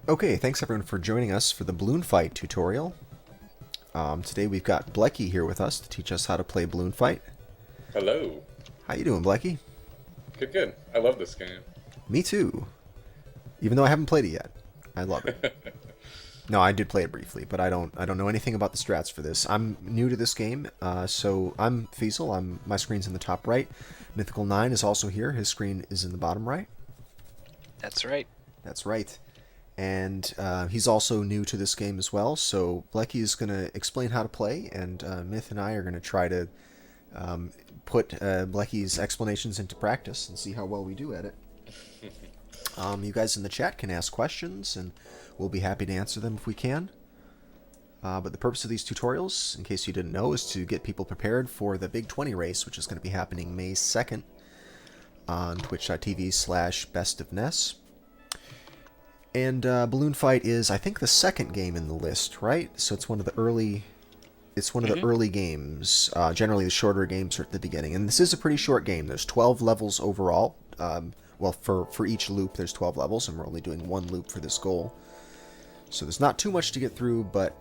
Okay, thanks everyone for joining us for the balloon fight tutorial. Today we've got Blechy here with us to teach us how to play balloon fight. Hello. How you doing, Blechy? Good, good. I love this game. Me too. Even though I haven't played it yet, I love it. No, I did play it briefly, but I don't know anything about the strats for this. I'm new to this game, so I'm Feasel. My screen's in the top right. Mythical 9 is also here. His screen is in the bottom right. That's right. That's right. And he's also new to this game as well. So Blechy is going to explain how to play, and Myth and I are going to try to put Blechy's explanations into practice and see how well we do at it. You guys in the chat can ask questions, and we'll be happy to answer them if we can. But the purpose of these tutorials, in case you didn't know, is to get people prepared for the Big 20 race, which is going to be happening May 2nd on twitch.tv/bestofness. And Balloon Fight is, I think, the second game in the list, right? So it's one of the early. It's one of the early games. Generally, the shorter games are at the beginning, and this is a pretty short game. There's 12 levels overall. Well, for each loop, there's 12 levels, and we're only doing one loop for this goal. So there's not too much to get through, but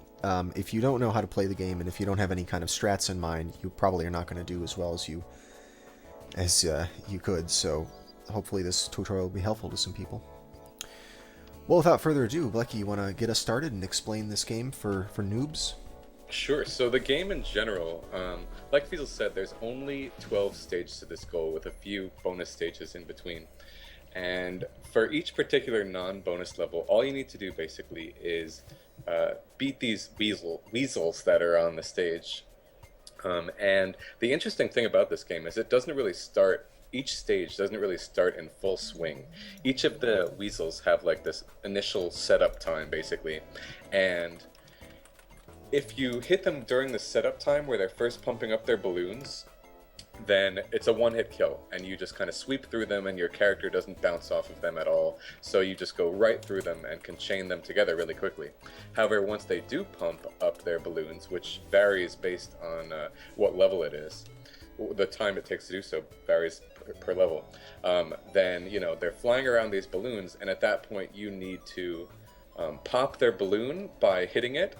if you don't know how to play the game, and if you don't have any kind of strats in mind, you probably are not going to do as well as you could. So hopefully, this tutorial will be helpful to some people. Well, without further ado, Blechy, you want to get us started and explain this game for noobs? Sure. So the game in general, like Fiesel said, there's only 12 stages to this goal with a few bonus stages in between. And for each particular non-bonus level, all you need to do basically is beat these weasels that are on the stage. And the interesting thing about this game is it doesn't really start. Each stage doesn't really start in full swing. Each of the weasels have like this initial setup time, basically. And if you hit them during the setup time where they're first pumping up their balloons, then it's a one-hit kill, and you just kind of sweep through them, and your character doesn't bounce off of them at all. So you just go right through them and can chain them together really quickly. However, once they do pump up their balloons, which varies based on what level it is, the time it takes to do so varies per level, then they're flying around these balloons, and at that point you need to pop their balloon by hitting it,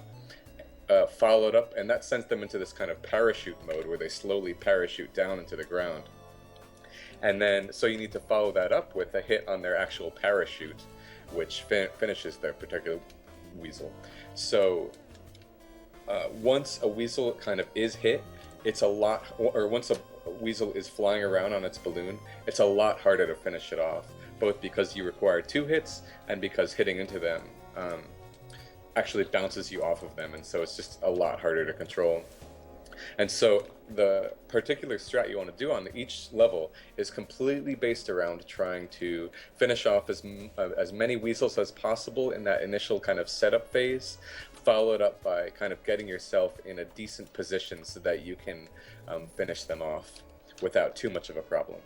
follow it up, and that sends them into this kind of parachute mode where they slowly parachute down into the ground. And then so you need to follow that up with a hit on their actual parachute, which finishes their particular weasel. So once a weasel kind of is hit, it's a lot, or once a weasel is flying around on its balloon, it's a lot harder to finish it off, both because you require 2 hits and because hitting into them actually bounces you off of them, and so it's just a lot harder to control. And so the particular strat you want to do on each level is completely based around trying to finish off as many weasels as possible in that initial kind of setup phase, followed up by kind of getting yourself in a decent position so that you can finish them off without too much of a problem.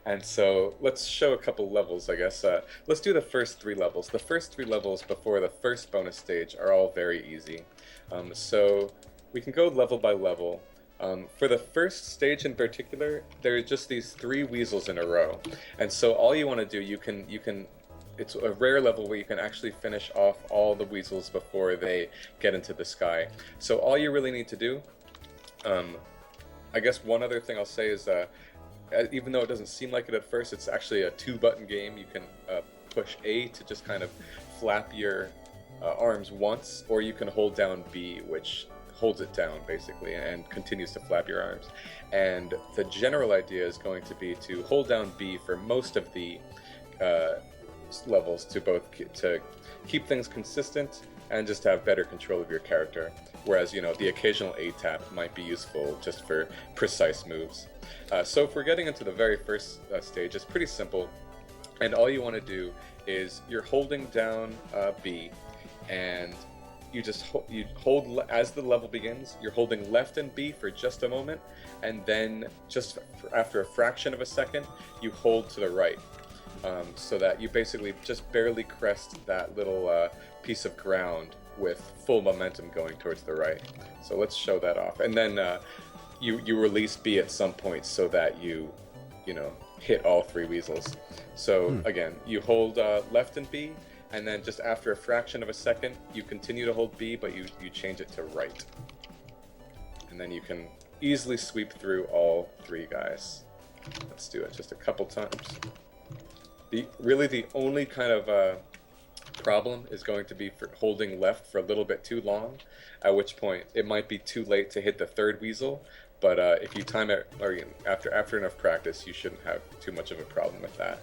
And so let's show a couple levels, I guess. Let's do the first 3 levels. The first 3 levels before the first bonus stage are all very easy. So we can go level by level. For the first stage in particular, there are just these 3 weasels in a row. And so all you want to do, you can it's a rare level where you can actually finish off all the weasels before they get into the sky. So all you really need to do, I guess one other thing I'll say is even though it doesn't seem like it at first, it's actually a 2-button game. You can push A to just kind of flap your arms once, or you can hold down B, which holds it down basically and continues to flap your arms. And the general idea is going to be to hold down B for most of the levels to keep things consistent and just have better control of your character. Whereas, the occasional A tap might be useful just for precise moves. So if we're getting into the very first stage, it's pretty simple. And all you want to do is you're holding down B, and you hold as the level begins, you're holding left and B for just a moment, and then just after a fraction of a second, you hold to the right. So that you basically just barely crest that little piece of ground with full momentum going towards the right. So let's show that off. And then you release B at some point so that you hit all 3 weasels. So again, you hold left and B, and then just after a fraction of a second, you continue to hold B, but you change it to right. And then you can easily sweep through all 3 guys. Let's do it just a couple times. Really the only kind of problem is going to be for holding left for a little bit too long, at which point it might be too late to hit the 3rd weasel, but if you time it, or after enough practice, you shouldn't have too much of a problem with that.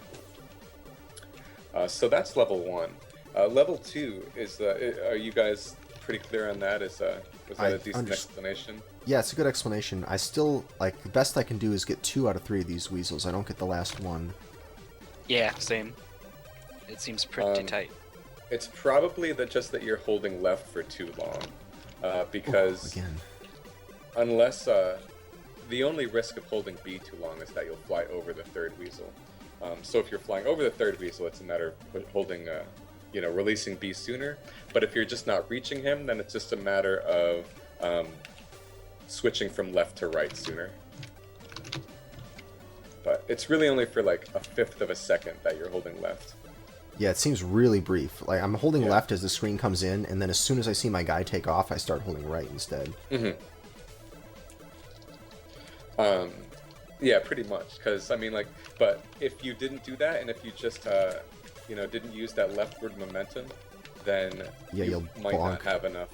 So that's level 1. Level 2 is, are you guys pretty clear on that? Was that a decent explanation? Yeah, it's a good explanation. I still, like, the best I can do is get 2 out of 3 of these weasels. I don't get the last one. Yeah, same. It seems pretty tight. It's probably just that you're holding left for too long, because unless the only risk of holding B too long is that you'll fly over the 3rd weasel. So if you're flying over the 3rd weasel, it's a matter of holding, releasing B sooner. But if you're just not reaching him, then it's just a matter of switching from left to right sooner. But it's really only for like a 1/5 of a second that you're holding left. Yeah, it seems really brief. Like, I'm holding left as the screen comes in, and then as soon as I see my guy take off, I start holding right instead. Yeah, pretty much. Because, I mean, like, but if you didn't do that, and if you just, didn't use that leftward momentum, then you might not have enough,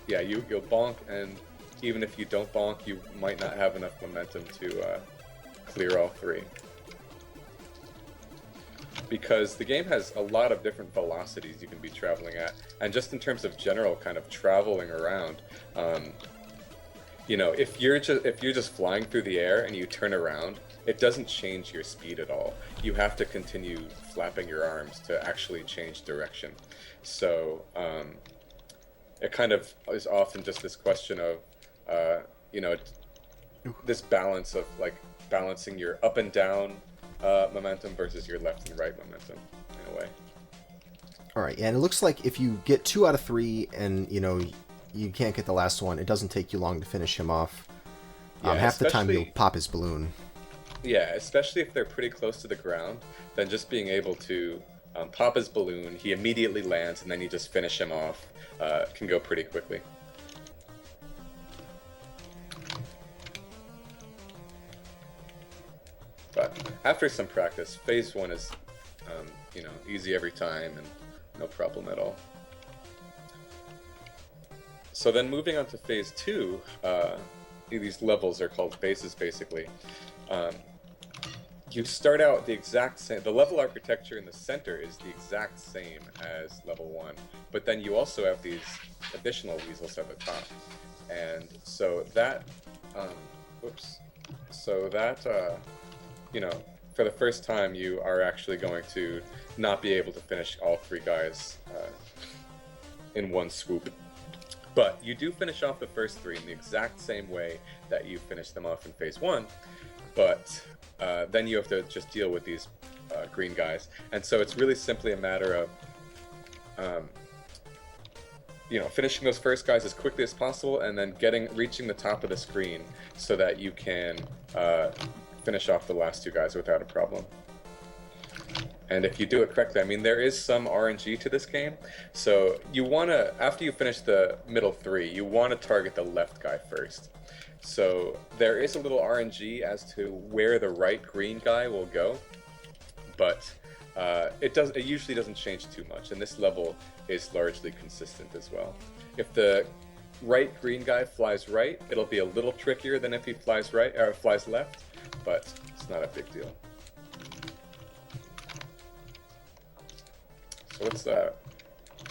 you'll bonk, and even if you don't bonk, you might not have enough momentum to clear all 3. Because the game has a lot of different velocities you can be traveling at, and just in terms of general kind of traveling around, if you're just flying through the air and you turn around, it doesn't change your speed at all. You have to continue flapping your arms to actually change direction. So it kind of is often just this question of, this balance of like balancing your up and down momentum versus your left and right momentum in a way. All right, and it looks like if you get 2 out of 3 and, you can't get the last one, it doesn't take you long to finish him off. Half the time you'll pop his balloon. Yeah, especially if they're pretty close to the ground, then just being able to pop his balloon, he immediately lands, and then you just finish him off, can go pretty quickly. But after some practice, phase 1 is, easy every time and no problem at all. So then moving on to phase 2, these levels are called bases basically. You start out the exact same, the level architecture in the center is the exact same as level 1, but then you also have these additional weasels at the top. And so that, for the first time, you are actually going to not be able to finish all 3 guys in one swoop. But you do finish off the first 3 in the exact same way that you finished them off in phase 1, but then you have to just deal with these green guys. And so it's really simply a matter of finishing those first guys as quickly as possible, and then reaching the top of the screen so that you can finish off the last 2 guys without a problem. And if you do it correctly, I mean, there is some RNG to this game. So you want to, after you finish the middle 3, you want to target the left guy first. So there is a little RNG as to where the right green guy will go, but it usually doesn't change too much, and this level is largely consistent as well. If the right green guy flies right, it'll be a little trickier than if he flies right or flies left, but it's not a big deal. So let's I'm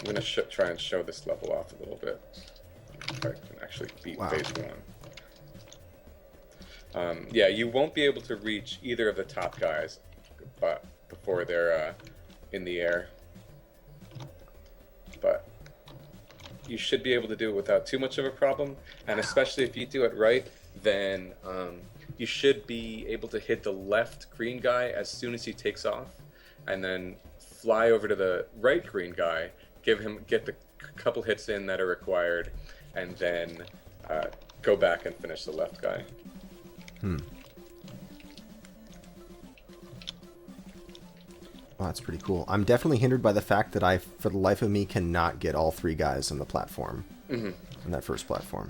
gonna try and show this level off a little bit. If I can actually beat phase 1. Yeah, you won't be able to reach either of the top guys, but before they're in the air. But you should be able to do it without too much of a problem, and especially if you do it right, then you should be able to hit the left green guy as soon as he takes off, and then fly over to the right green guy, get the couple hits in that are required, and then go back and finish the left guy. Well, that's pretty cool. I'm definitely hindered by the fact that I, for the life of me, cannot get all three guys on the platform. Mm-hmm. On that first platform.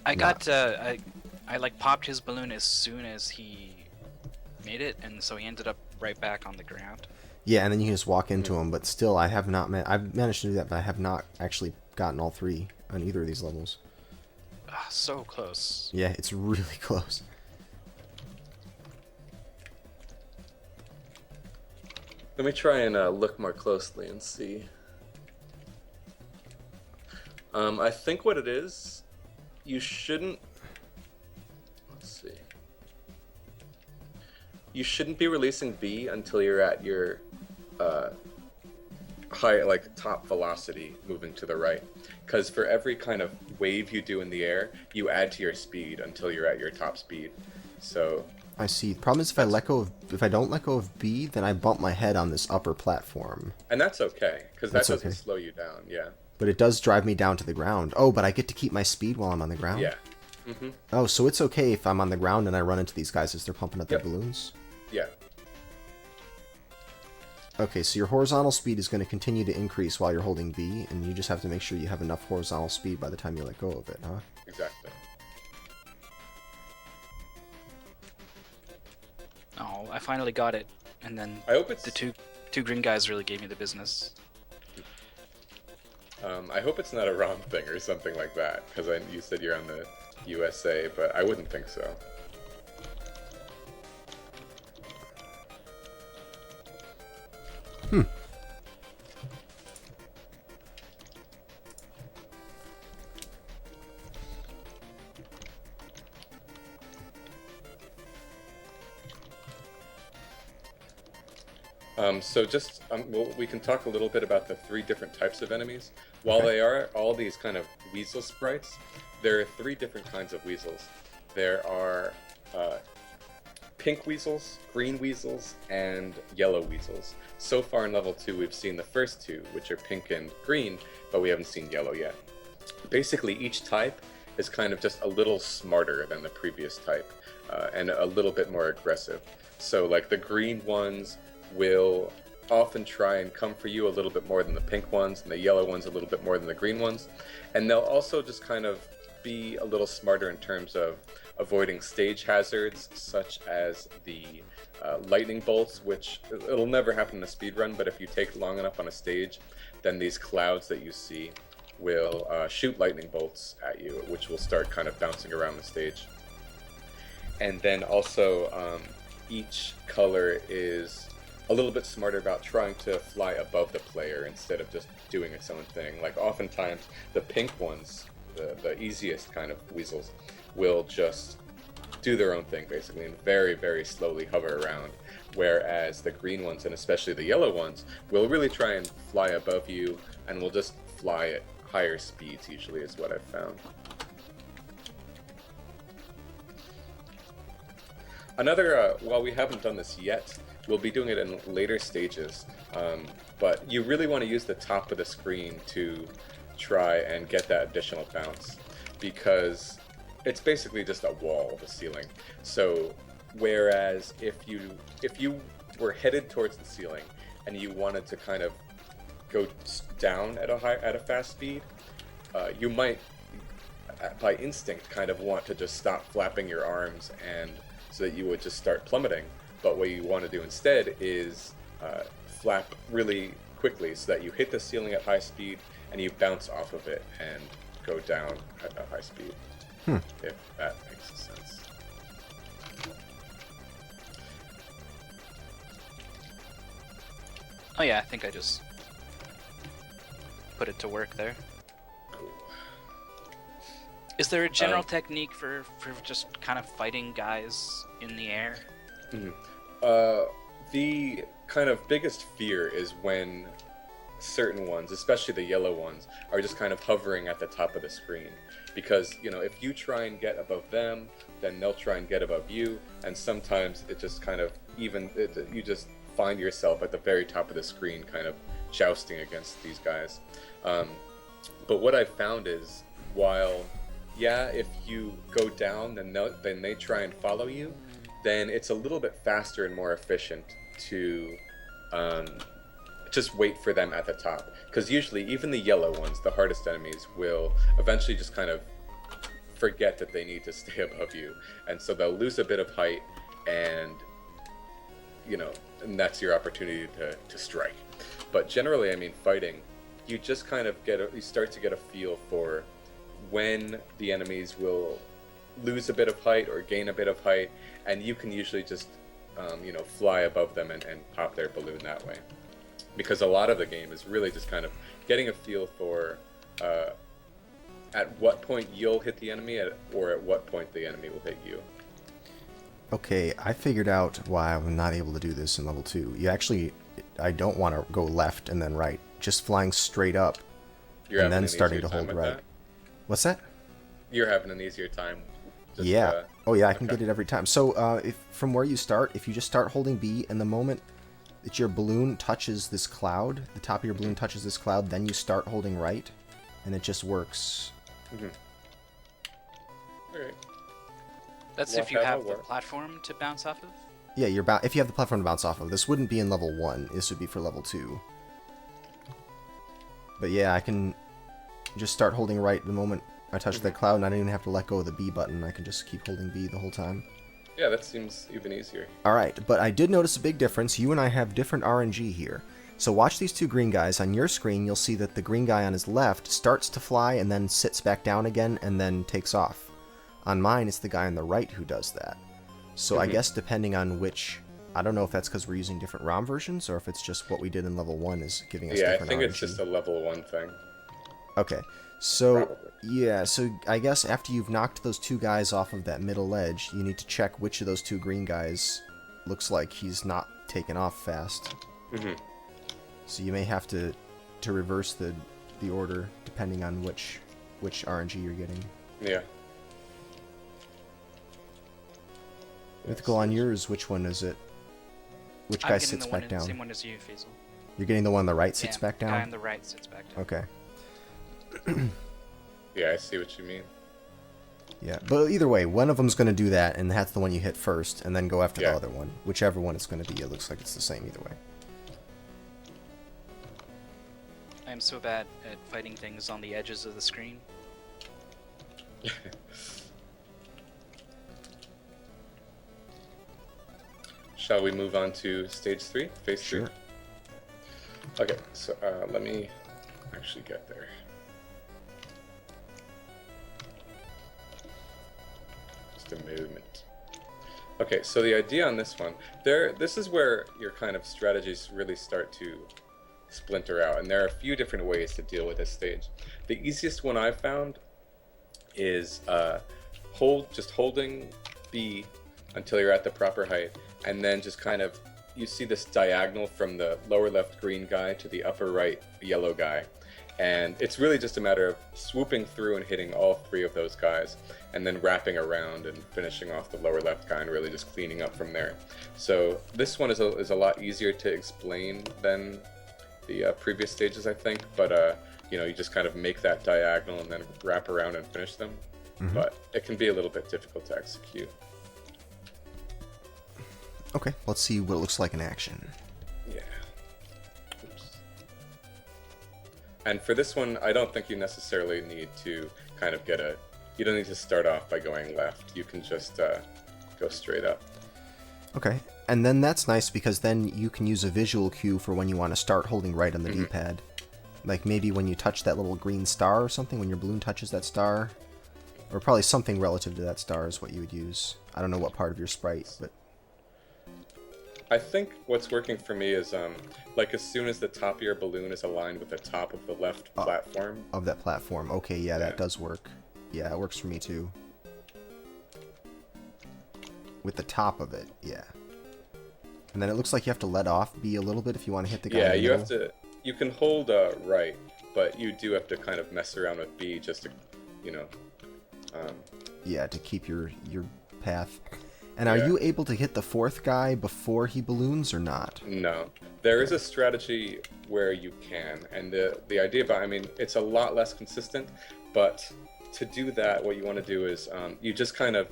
I Not. got I like popped his balloon as soon as he made it, and so he ended up right back on the ground. Yeah, and then you can just walk into them, but still, I have not. I've managed to do that, but I have not actually gotten all three on either of these levels. Ah, so close. Yeah, it's really close. Let me try and look more closely and see. I think what it is, you shouldn't. Let's see. You shouldn't be releasing V until you're at your high, like top velocity, moving to the right. Because for every kind of wave you do in the air, you add to your speed until you're at your top speed. So. I see. The problem is if I don't let go of B, then I bump my head on this upper platform. And that's okay, because that doesn't okay. slow you down. Yeah. But it does drive me down to the ground. Oh, but I get to keep my speed while I'm on the ground? Yeah. Mm-hmm. Oh, so it's okay if I'm on the ground and I run into these guys as they're pumping up their balloons? Yeah. Okay, so your horizontal speed is going to continue to increase while you're holding B, and you just have to make sure you have enough horizontal speed by the time you let go of it, huh? Exactly. Oh, I finally got it, and then I hope it's the two green guys really gave me the business. I hope it's not a ROM thing or something like that, because you said you're on the USA, but I wouldn't think so. So just, well, we can talk a little bit about the three different types of enemies. While they are all these kind of weasel sprites, there are three different kinds of weasels. There are pink weasels, green weasels, and yellow weasels. So far in level 2, we've seen the first two, which are pink and green, but we haven't seen yellow yet. Basically, each type is kind of just a little smarter than the previous type, and a little bit more aggressive. So like the green ones will often try and come for you a little bit more than the pink ones, and the yellow ones a little bit more than the green ones. And they'll also just kind of be a little smarter in terms of avoiding stage hazards, such as the lightning bolts, which it'll never happen in a speed run, but if you take long enough on a stage, then these clouds that you see will shoot lightning bolts at you, which will start kind of bouncing around the stage. And then also each color is a little bit smarter about trying to fly above the player instead of just doing its own thing. Like oftentimes the pink ones, the easiest kind of weasels, will just do their own thing basically and very, very slowly hover around. Whereas the green ones, and especially the yellow ones, will really try and fly above you and will just fly at higher speeds usually, is what I've found. Another, while we haven't done this yet, we'll be doing it in later stages, but you really want to use the top of the screen to try and get that additional bounce, because it's basically just a wall, the ceiling. So whereas if you were headed towards the ceiling and you wanted to kind of go down at a fast speed, you might by instinct kind of want to just stop flapping your arms, and so that you would just start plummeting. But what you want to do instead is flap really quickly so that you hit the ceiling at high speed and you bounce off of it and go down at a high speed. If that makes sense. Oh yeah, I think I just put it to work there. Cool. Is there a general technique for just kind of fighting guys in the air? The kind of biggest fear is when certain ones, especially the yellow ones, are just kind of hovering at the top of the screen. Because, you know, if you try and get above them, then they'll try and get above you, and sometimes it just kind of you just find yourself at the very top of the screen kind of jousting against these guys. But what I've found is, while, yeah, if you go down, then they try and follow you, then it's a little bit faster and more efficient to um, just wait for them at the top. Because usually, even the yellow ones, the hardest enemies, will eventually just kind of forget that they need to stay above you. And so they'll lose a bit of height, and, you know, and that's your opportunity to strike. But generally, I mean, fighting, you just kind of you start to get a feel for when the enemies will lose a bit of height or gain a bit of height, and you can usually just, fly above them and pop their balloon that way. Because a lot of the game is really just kind of getting a feel for at what point you'll hit the enemy or at what point the enemy will hit you. Okay, I figured out why I'm not able to do this in level 2. I don't want to go left and then right. Just flying straight up You're and then having an starting easier to time hold with right. that? What's that? You're having an easier time. Yeah. Oh yeah, I can okay. get it every time. So if from where you start, if you just start holding B, and the moment that your balloon touches this cloud, the top of your balloon touches this cloud, then you start holding right, and it just works. Mm-hmm. Alright. That's if you have the platform to bounce off of? Yeah, if you have the platform to bounce off of. This wouldn't be in level 1. This would be for level 2. But yeah, I can just start holding right the moment I touch the cloud, and I don't even have to let go of the B button. I can just keep holding B the whole time. Yeah, that seems even easier. Alright, but I did notice a big difference. You and I have different RNG here. So watch these two green guys. On your screen, you'll see that the green guy on his left starts to fly and then sits back down again and then takes off. On mine, it's the guy on the right who does that. So I guess depending on which... I don't know if that's because we're using different ROM versions or if it's just what we did in level 1 is giving us different RNG. Yeah, I think it's just a level 1 thing. Okay. So, Probably. yeah, so I guess after you've knocked those two guys off of that middle ledge, you need to check which of those two green guys looks like he's not taken off fast. Mm-hmm. So you may have to reverse the order depending on which RNG you're getting. Yeah. Mythical, on yours, which one is it? Which guy sits back down? Same one as you, Faisal. You're getting the one on the right sits back The down? guy on the right sits back down. Okay. Yeah, I see what you mean. Yeah, but either way, one of them's going to do that, and that's the one you hit first, and then go after the other one. Whichever one it's going to be, it looks like it's the same either way. I'm so bad at fighting things on the edges of the screen. Shall we move on to stage 3, phase 3? Sure. Okay, so let me actually get there. Just a movement. Okay, so the idea on this one, this is where your kind of strategies really start to splinter out, and there are a few different ways to deal with this stage. The easiest one I've found is holding B until you're at the proper height, and then just kind of, you see this diagonal from the lower left green guy to the upper right yellow guy. And it's really just a matter of swooping through and hitting all 3 of those guys, and then wrapping around and finishing off the lower left guy and really just cleaning up from there. So this one is a lot easier to explain than the previous stages, I think, but you just kind of make that diagonal and then wrap around and finish them. Mm-hmm. But it can be a little bit difficult to execute. Okay, let's see what it looks like in action. Yeah. Oops. And for this one, I don't think you necessarily need to kind of you don't need to start off by going left. You can just go straight up. Okay, and then that's nice because then you can use a visual cue for when you want to start holding right on the D-pad. Like maybe when you touch that little green star or something, when your balloon touches that star. Or probably something relative to that star is what you would use. I don't know what part of your sprite, but... I think what's working for me is, like as soon as the top of your balloon is aligned with the top of the left platform. Of that platform. Okay, yeah, that does work. Yeah, it works for me too. With the top of it, yeah. And then it looks like you have to let off B a little bit if you want to hit the guy in the you middle. have to. You can hold right, but you do have to kind of mess around with B just to, yeah, to keep your path. And are you able to hit the 4th guy before he balloons or not? No. There is a strategy where you can, and the idea it's a lot less consistent, but to do that, what you want to do is you just kind of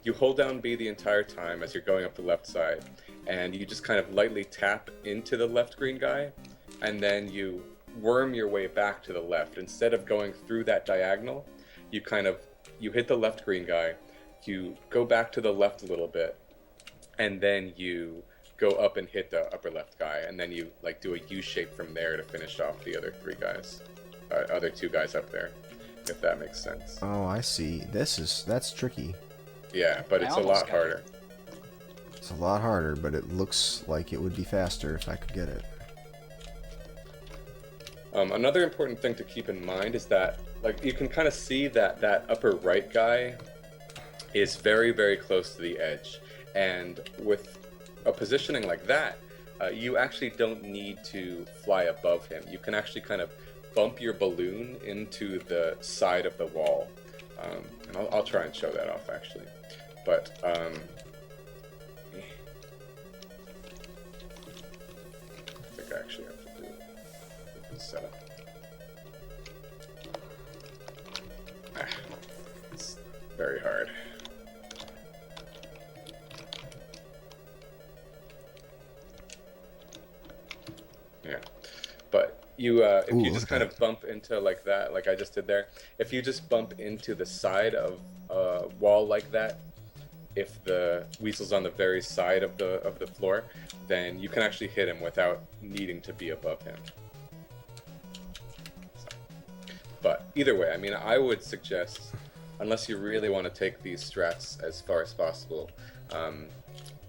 You hold down B the entire time as you're going up the left side, and you just kind of lightly tap into the left green guy, and then you worm your way back to the left. Instead of going through that diagonal, you hit the left green guy, you go back to the left a little bit, and then you go up and hit the upper left guy, and then you like do a U shape from there to finish off the other other two guys up there, if that makes sense. Oh, I see. That's tricky. Yeah, but it's a lot harder. It's a lot harder, but it looks like it would be faster if I could get it. Another important thing to keep in mind is that, like, you can kind of see that that upper right guy is very, very close to the edge. And with a positioning like that, you actually don't need to fly above him. You can actually kind of bump your balloon into the side of the wall. And I'll try and show that off, actually. But, I think I actually have to do a setup. It's very hard. Yeah, but you if you just kind of bump into like that, like I just did there, if you just bump into the side of a wall like that, if the weasel's on the very side of the floor, then you can actually hit him without needing to be above him. So, but either way, I mean, I would suggest, unless you really want to take these strats as far as possible,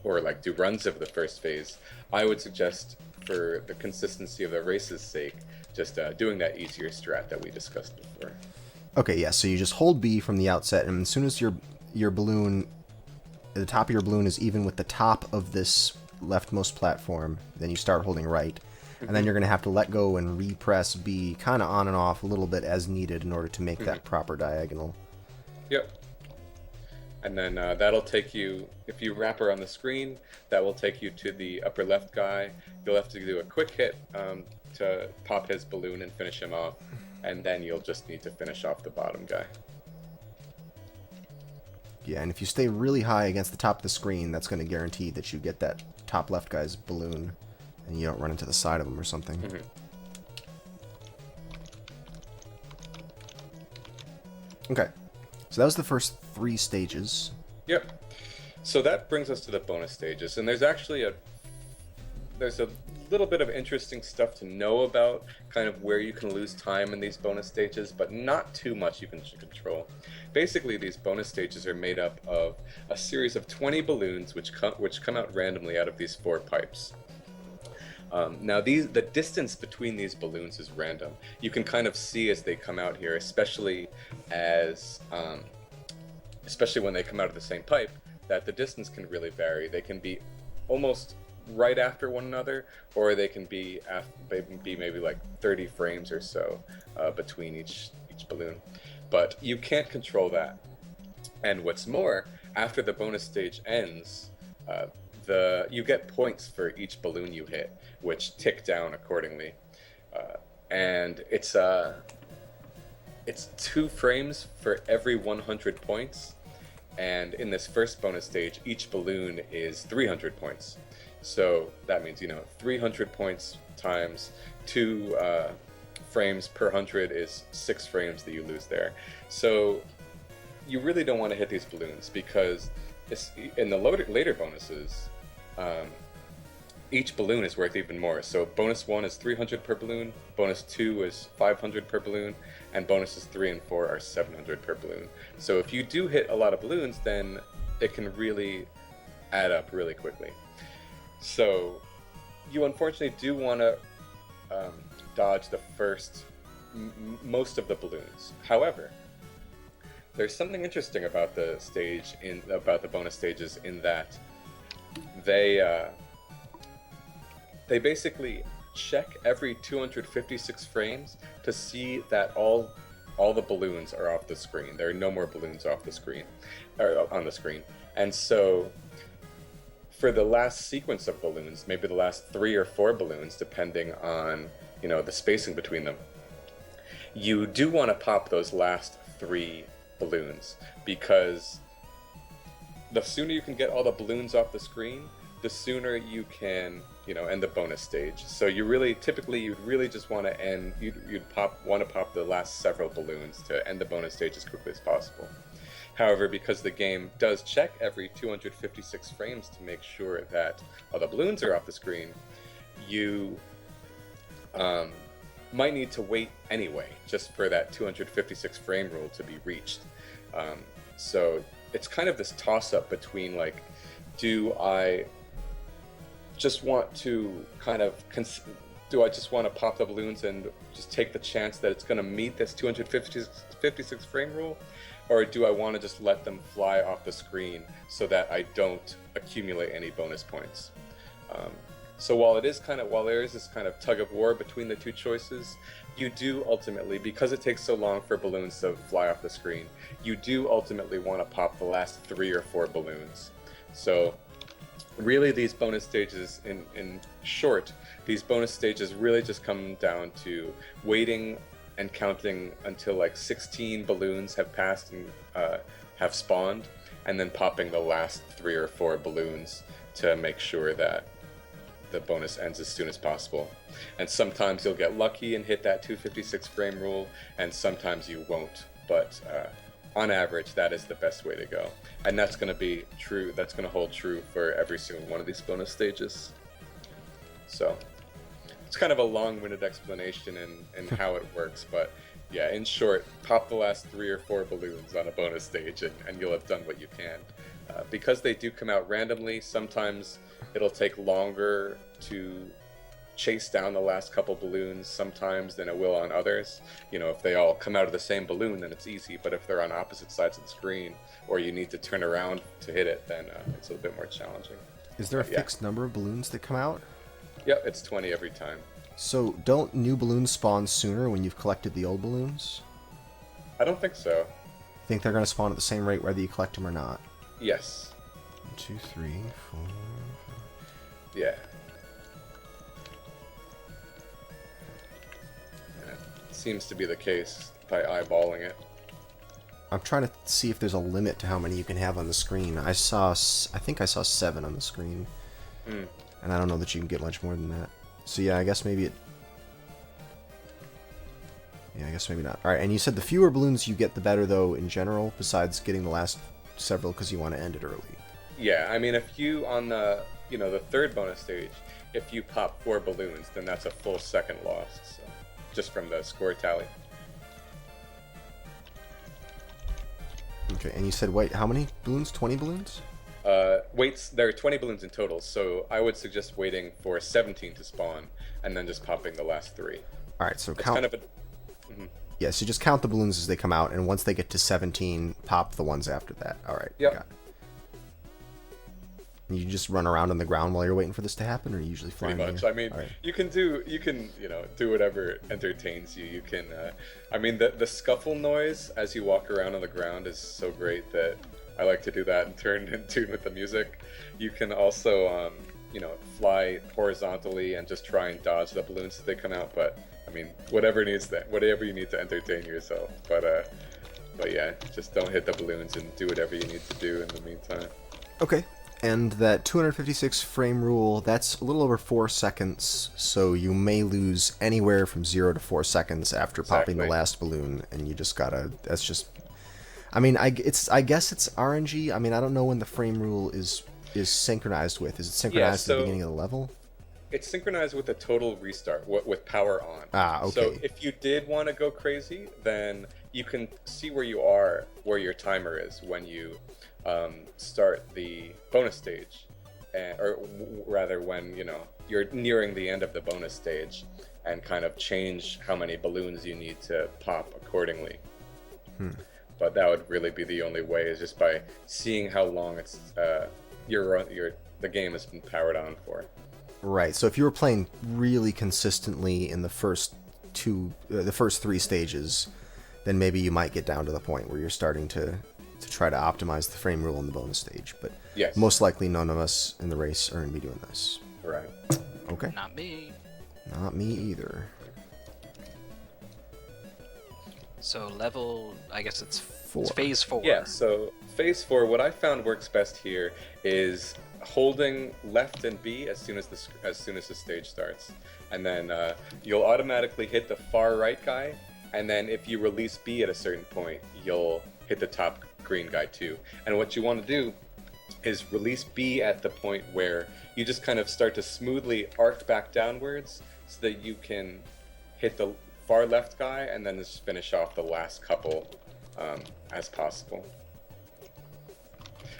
or like do runs of the first phase, I would suggest, for the consistency of the race's sake, just doing that easier strat that we discussed before. Okay, yeah, so you just hold B from the outset, and as soon as your balloon, the top of your balloon is even with the top of this leftmost platform, then you start holding right, and then you're going to have to let go and repress B kind of on and off a little bit as needed in order to make that proper diagonal. Yep. And then that'll take you, if you wrap around the screen, that will take you to the upper left guy. You'll have to do a quick hit to pop his balloon and finish him off, and then you'll just need to finish off the bottom guy. Yeah, and if you stay really high against the top of the screen, that's going to guarantee that you get that top left guy's balloon, and you don't run into the side of him or something. Okay, so that was the first 3 stages. Yep. So that brings us to the bonus stages, and there's actually a little bit of interesting stuff to know about, kind of where you can lose time in these bonus stages, but not too much you can control. Basically, these bonus stages are made up of a series of 20 balloons which come out randomly out of these 4 pipes. Now, the distance between these balloons is random. You can kind of see as they come out here, especially when they come out of the same pipe, that the distance can really vary. They can be almost right after one another, or they can be maybe like 30 frames or so between each balloon. But you can't control that. And what's more, after the bonus stage ends, you get points for each balloon you hit, which tick down accordingly. And it's 2 frames for every 100 points. And in this first bonus stage, each balloon is 300 points. So that means, 300 points times 2 frames per 100 is 6 frames that you lose there. So you really don't want to hit these balloons, because in the later bonuses, each balloon is worth even more. So bonus 1 is 300 per balloon, bonus 2 is 500 per balloon, and bonuses 3 and 4 are 700 per balloon. So if you do hit a lot of balloons, then it can really add up really quickly. So you unfortunately do want to dodge the first most of the balloons. However, there's something interesting about the bonus stages, in that they basically check every 256 frames to see that all the balloons are off the screen. There are no more balloons off the screen, or on the screen. And so for the last sequence of balloons, maybe the last 3 or 4 balloons, depending on the spacing between them, you do want to pop those last 3 balloons, because the sooner you can get all the balloons off the screen, the sooner you can, end the bonus stage. So you'd really just want to end, want to pop the last several balloons to end the bonus stage as quickly as possible. However, because the game does check every 256 frames to make sure that all the balloons are off the screen, you might need to wait anyway, just for that 256 frame rule to be reached. So it's kind of this toss-up between, like, do I just want to do I just want to pop the balloons and just take the chance that it's going to meet this 256 frame rule, or do I want to just let them fly off the screen so that I don't accumulate any bonus points? So while there is this kind of tug of war between the two choices, you do ultimately, because it takes so long for balloons to fly off the screen, you do ultimately want to pop the last 3 or 4 balloons. So really, these bonus stages, in short, these bonus stages really just come down to waiting and counting until like 16 balloons have passed and have spawned, and then popping the last 3 or 4 balloons to make sure that the bonus ends as soon as possible. And sometimes you'll get lucky and hit that 256 frame rule, and sometimes you won't. But on average, that is the best way to go. And that's going to be true. That's going to hold true for every single one of these bonus stages. So it's kind of a long-winded explanation in how it works, but yeah, in short, pop the last 3 or 4 balloons on a bonus stage, and you'll have done what you can. Because they do come out randomly, sometimes it'll take longer to chase down the last couple balloons sometimes than it will on others. If they all come out of the same balloon, then it's easy, but if they're on opposite sides of the screen, or you need to turn around to hit it, then it's a bit more challenging. Is there a fixed number of balloons that come out? Yep, it's 20 every time. So don't new balloons spawn sooner when you've collected the old balloons? I don't think so. Think they're going to spawn at the same rate whether you collect them or not? Yes. 1, 2, 3, 4. Yeah. That seems to be the case by eyeballing it. I'm trying to see if there's a limit to how many you can have on the screen. I think I saw 7 on the screen. And I don't know that you can get much more than that. So yeah, I guess maybe not. Alright, and you said the fewer balloons you get, the better, though, in general, besides getting the last several because you want to end it early. Yeah, I mean, if you, on the third bonus stage, if you pop 4 balloons, then that's a full second lost, so, just from the score tally. Okay, and you said, wait, how many balloons? 20 balloons? There are 20 balloons in total, so I would suggest waiting for 17 to spawn, and then just popping the last 3. Alright, so It's count... kind of Yeah, so just count the balloons as they come out, and once they get to 17, pop the ones after that. Alright, Yep. got it. And you just run around on the ground while you're waiting for this to happen, or you usually fly Pretty in much. the air? I mean, Alright. you can do whatever entertains you. You can, I mean, the scuffle noise as you walk around on the ground is so great that I like to do that and turn in tune with the music. You can also, fly horizontally and just try and dodge the balloons as they come out. But I mean, whatever you need to entertain yourself. But yeah, just don't hit the balloons and do whatever you need to do in the meantime. Okay. And that 256 frame rule, that's a little over 4 seconds, so you may lose anywhere from 0 to 4 seconds after popping the Exactly. last balloon, and you just gotta, that's just, I mean, I guess it's RNG. I mean, I don't know when the frame rule is synchronized with. Is it synchronized at the beginning of the level? It's synchronized with a total restart, with power on. Ah, okay. So if you did want to go crazy, then you can see where you are, where your timer is when you start the bonus stage, or rather when you're nearing the end of the bonus stage, and kind of change how many balloons you need to pop accordingly. But that would really be the only way, is just by seeing how long it's the game has been powered on for. Right. So if you were playing really consistently in the first 3 stages, then maybe you might get down to the point where you're starting to try to optimize the frame rule in the bonus stage. But Yes. most likely none of us in the race are going to be doing this. Right. Okay. Not me. Not me either. So level, I guess it's It's phase 4. Yeah, so phase 4, what I found works best here is holding left and B as soon as the stage starts, and then you'll automatically hit the far right guy, and then if you release B at a certain point, you'll hit the top green guy too. And what you want to do is release B at the point where you just kind of start to smoothly arc back downwards, so that you can hit the far left guy and then just finish off the last couple as possible.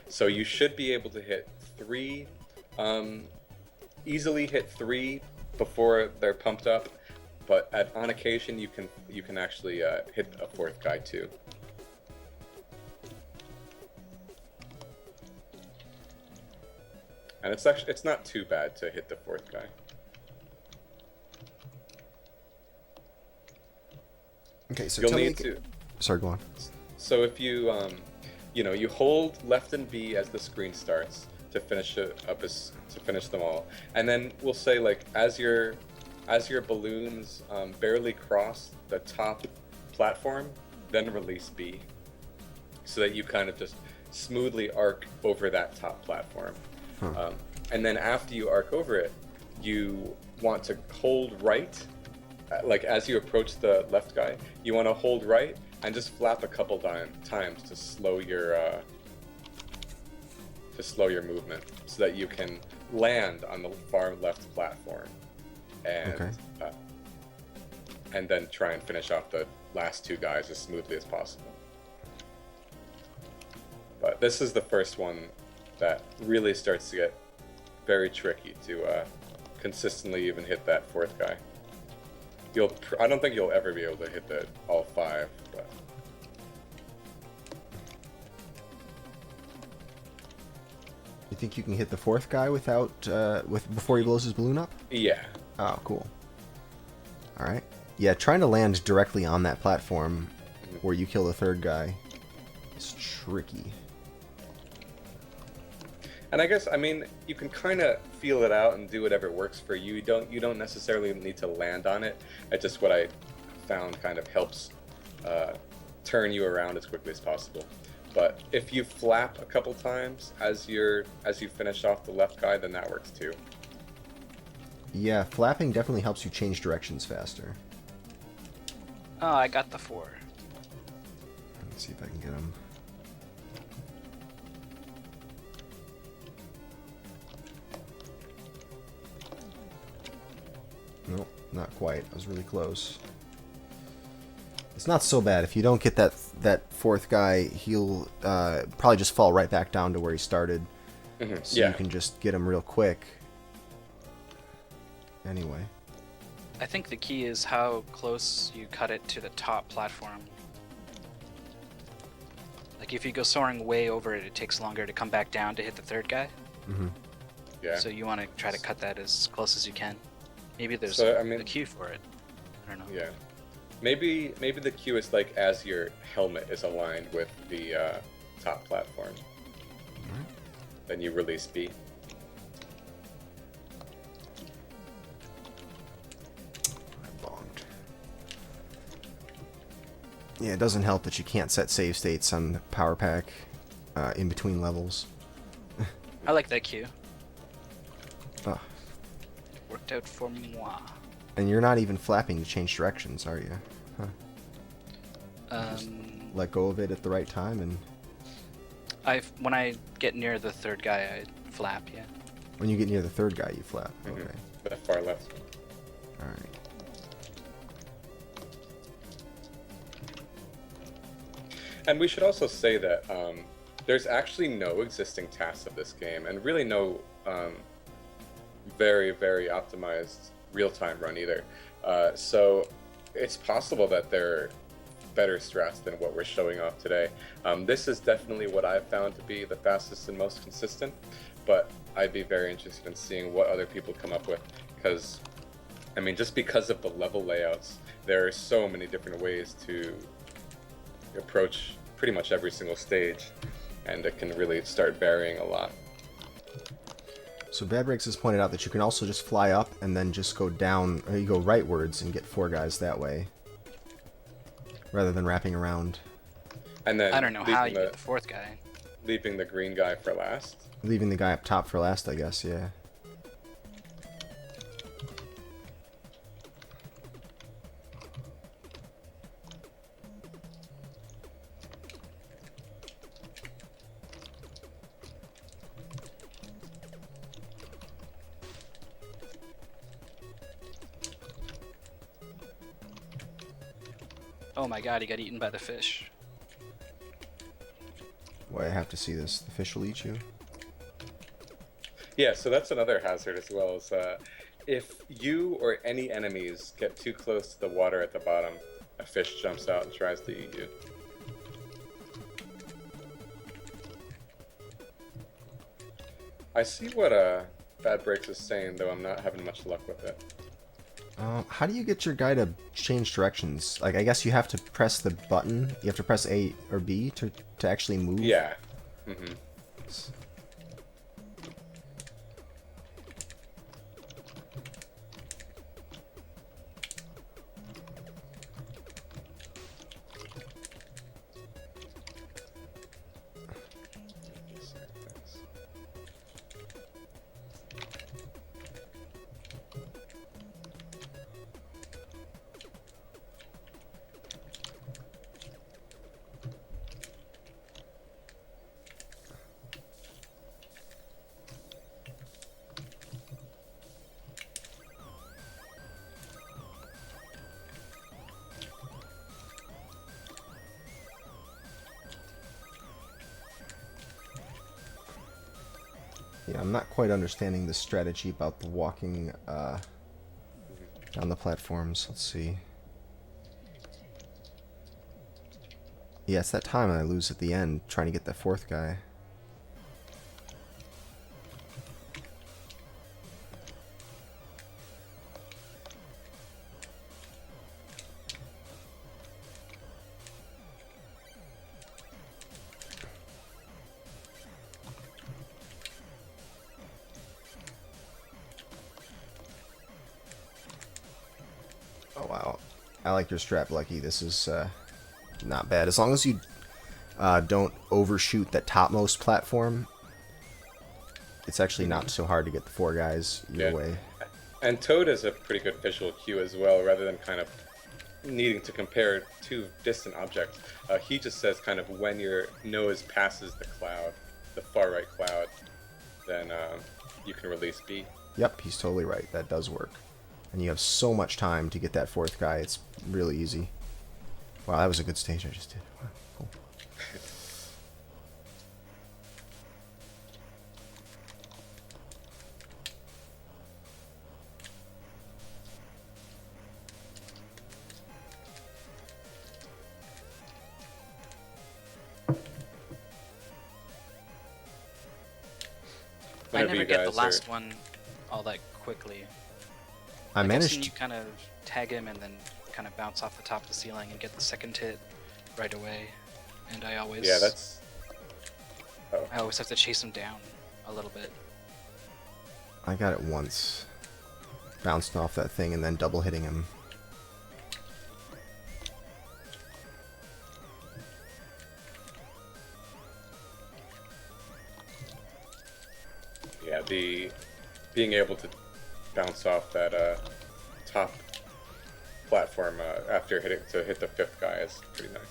So you should be able to hit 3, easily hit 3 before they're pumped up, but on occasion you can actually hit a 4th guy too. And it's not too bad to hit the 4th guy. Okay, so You'll tell need me... to. Sorry, go on. So if you you hold left and B as the screen starts to finish to finish them all, and then we'll say, like, as your balloons barely cross the top platform, then release B, so that you kind of just smoothly arc over that top platform. And then after you arc over it, you want to hold right, like as you approach the left guy, you want to hold right and just flap a couple times to slow your movement, so that you can land on the far left platform, and and then try and finish off the last 2 guys as smoothly as possible. But this is the first one that really starts to get very tricky to consistently even hit that 4th guy. I don't think you'll ever be able to hit all 5, but... You think you can hit the 4th guy before he blows his balloon up? Yeah. Oh, cool. Alright. Yeah, trying to land directly on that platform where you kill the 3rd guy is tricky. And I guess, I mean, you can kind of feel it out and do whatever works for you. You don't necessarily need to land on it. It's just what I found kind of helps turn you around as quickly as possible. But if you flap a couple times as you finish off the left guy, then that works too. Yeah, flapping definitely helps you change directions faster. Oh, I got the 4. Let's see if I can get him. Nope, not quite. I was really close. It's not so bad. If you don't get that 4th guy, he'll probably just fall right back down to where he started. So Yeah. you can just get him real quick. Anyway. I think the key is how close you cut it to the top platform. Like, if you go soaring way over it, it takes longer to come back down to hit the 3rd guy. Yeah. So you want to try to cut that as close as you can. Maybe there's a cue for it. I don't know. Yeah. Maybe the cue is like as your helmet is aligned with the top platform. Then you release B. I bonked. Yeah, it doesn't help that you can't set save states on the power pack in between levels. I like that cue. Oh. Worked out for moi. And you're not even flapping to change directions, are you? Huh. Let go of it at the right time, and when I get near the 3rd guy, I flap. Yeah. when you get near the 3rd guy, you flap. Okay. The far left. All right. And we should also say that there's actually no existing tasks of this game, and really no very, very optimized real-time run either. So it's possible that there are better strats than what we're showing off today. This is definitely what I've found to be the fastest and most consistent, but I'd be very interested in seeing what other people come up with, because, I mean, just because of the level layouts, there are so many different ways to approach pretty much every single stage, and it can really start varying a lot. So Bad Breaks has pointed out that you can also just fly up and then just go down, or you go rightwards and get 4 guys that way, rather than wrapping around. And I then don't know how you get the fourth guy. leaving the green guy for last. Leaving the guy up top for last, I guess, yeah. Oh my god, he got eaten by the fish. Boy, I have to see this. The fish will eat you. Yeah, so that's another hazard as well. Is if you or any enemies get too close to the water at the bottom, a fish jumps out and tries to eat you. I see what Bad Breaks is saying, though I'm not having much luck with it. How do you get your guy to change directions? Like, I guess you have to press the button. You have to press A or B to actually move. Yeah. Mm-hmm. Yeah, I'm not quite understanding the strategy about the walking down the platforms. Let's see. Yeah, it's that time I lose at the end trying to get that fourth guy. Oh wow, I like your strat, Blechy. This is not bad. As long as you don't overshoot that topmost platform, it's actually not so hard to get the four guys either way. And Toad is a pretty good visual cue as well, rather than kind of needing to compare two distant objects. He just says kind of when your nose passes the cloud, the far right cloud, then you can release B. Yep, he's totally right. That does work. And you have so much time to get that fourth guy. It's really easy. Wow, that was a good stage I just did. Wow, cool. I Whenever never you get the guys last are- one all that quickly. I Like, I've managed. seen you kind of tag him and then kind of bounce off the top of the ceiling and get the second hit right away. And I always Yeah, that's. Oh. I always have to chase him down a little bit. I got it once. Bouncing off that thing and then double hitting him. Yeah, the being able to bounce off that top platform after hit the fifth guy is pretty nice.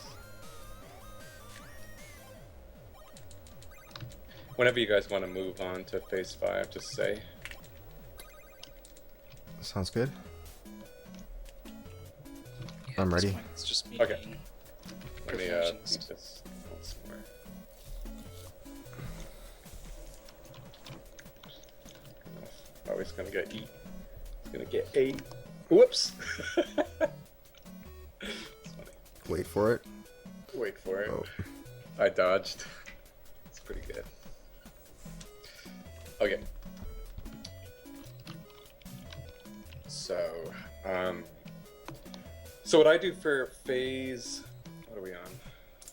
Whenever you guys want to move on to phase 5, just say. Sounds good. Yeah, I'm at this ready. point, it's just me Okay. being Let me perfectionist. beat this once more. Oh, he's gonna get E. He's gonna get 8. Whoops! It's funny. Wait for it. Wait for it. Oh. I dodged. It's pretty good. Okay. So what I do for phase, what are we on?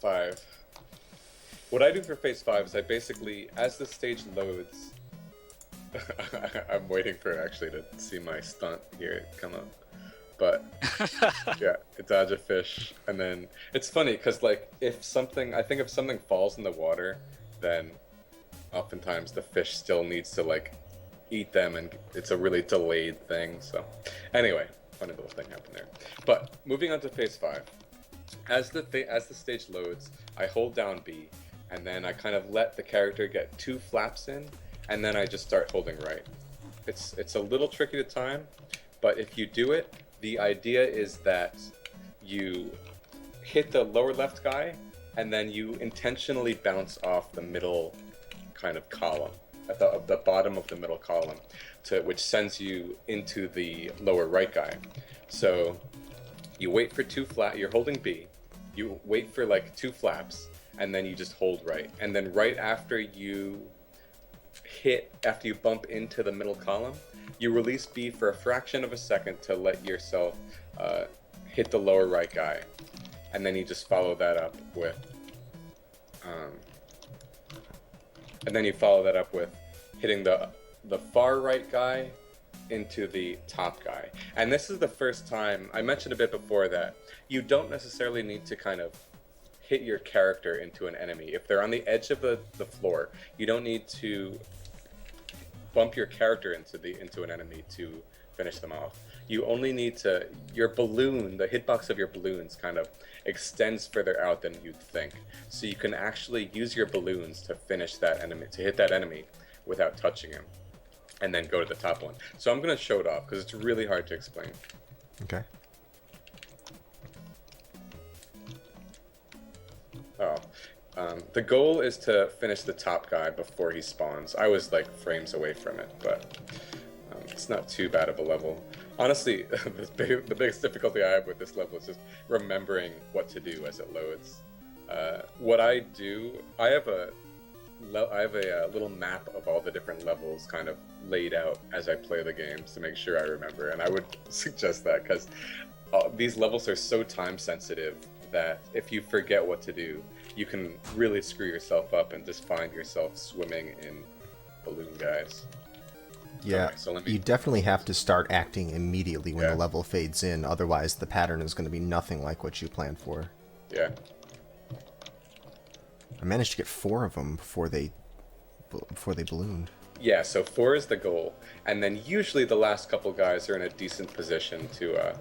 5. What I do for phase 5 is I basically, as the stage loads, I'm waiting for it actually to see my stunt here come up. but yeah, dodge a fish, and then it's funny because like if something falls in the water, then oftentimes the fish still needs to like eat them, and it's a really delayed thing. So anyway, funny little thing happened there. But moving on to phase 5, as the stage loads, I hold down B, and then I kind of let the character get 2 flaps in, and then I just start holding right. It's a little tricky to time, but if you do it, the idea is that you hit the lower left guy, and then you intentionally bounce off the middle kind of column, at the bottom of the middle column, which sends you into the lower right guy. So you wait for 2 flaps. You're holding B. You wait for like 2 flaps, and then you just hold right. And then right after you bump into the middle column, you release B for a fraction of a second to let yourself hit the lower right guy, and then you just follow that up with hitting the far right guy into the top guy. And this is the first time, I mentioned a bit before, that you don't necessarily need to kind of hit your character into an enemy. If they're on the edge of the floor, you don't need to bump your character into an enemy to finish them off. You only need to, your balloon, the hitbox of your balloons kind of extends further out than you'd think. So you can actually use your balloons to finish that enemy, to hit that enemy without touching him, and then go to the top one. So I'm going to show it off because it's really hard to explain. Okay. The goal is to finish the top guy before he spawns. I was like frames away from it, but it's not too bad of a level. Honestly, the biggest difficulty I have with this level is just remembering what to do as it loads. What I do, I have a little map of all the different levels kind of laid out as I play the games to make sure I remember, and I would suggest that because these levels are so time sensitive that if you forget what to do, you can really screw yourself up and just find yourself swimming in balloon guys. Yeah, Okay, so you definitely have to start acting immediately when the level fades in, otherwise the pattern is going to be nothing like what you planned for. Yeah. I managed to get 4 of them before they ballooned. Yeah, so 4 is the goal, and then usually the last couple guys are in a decent position to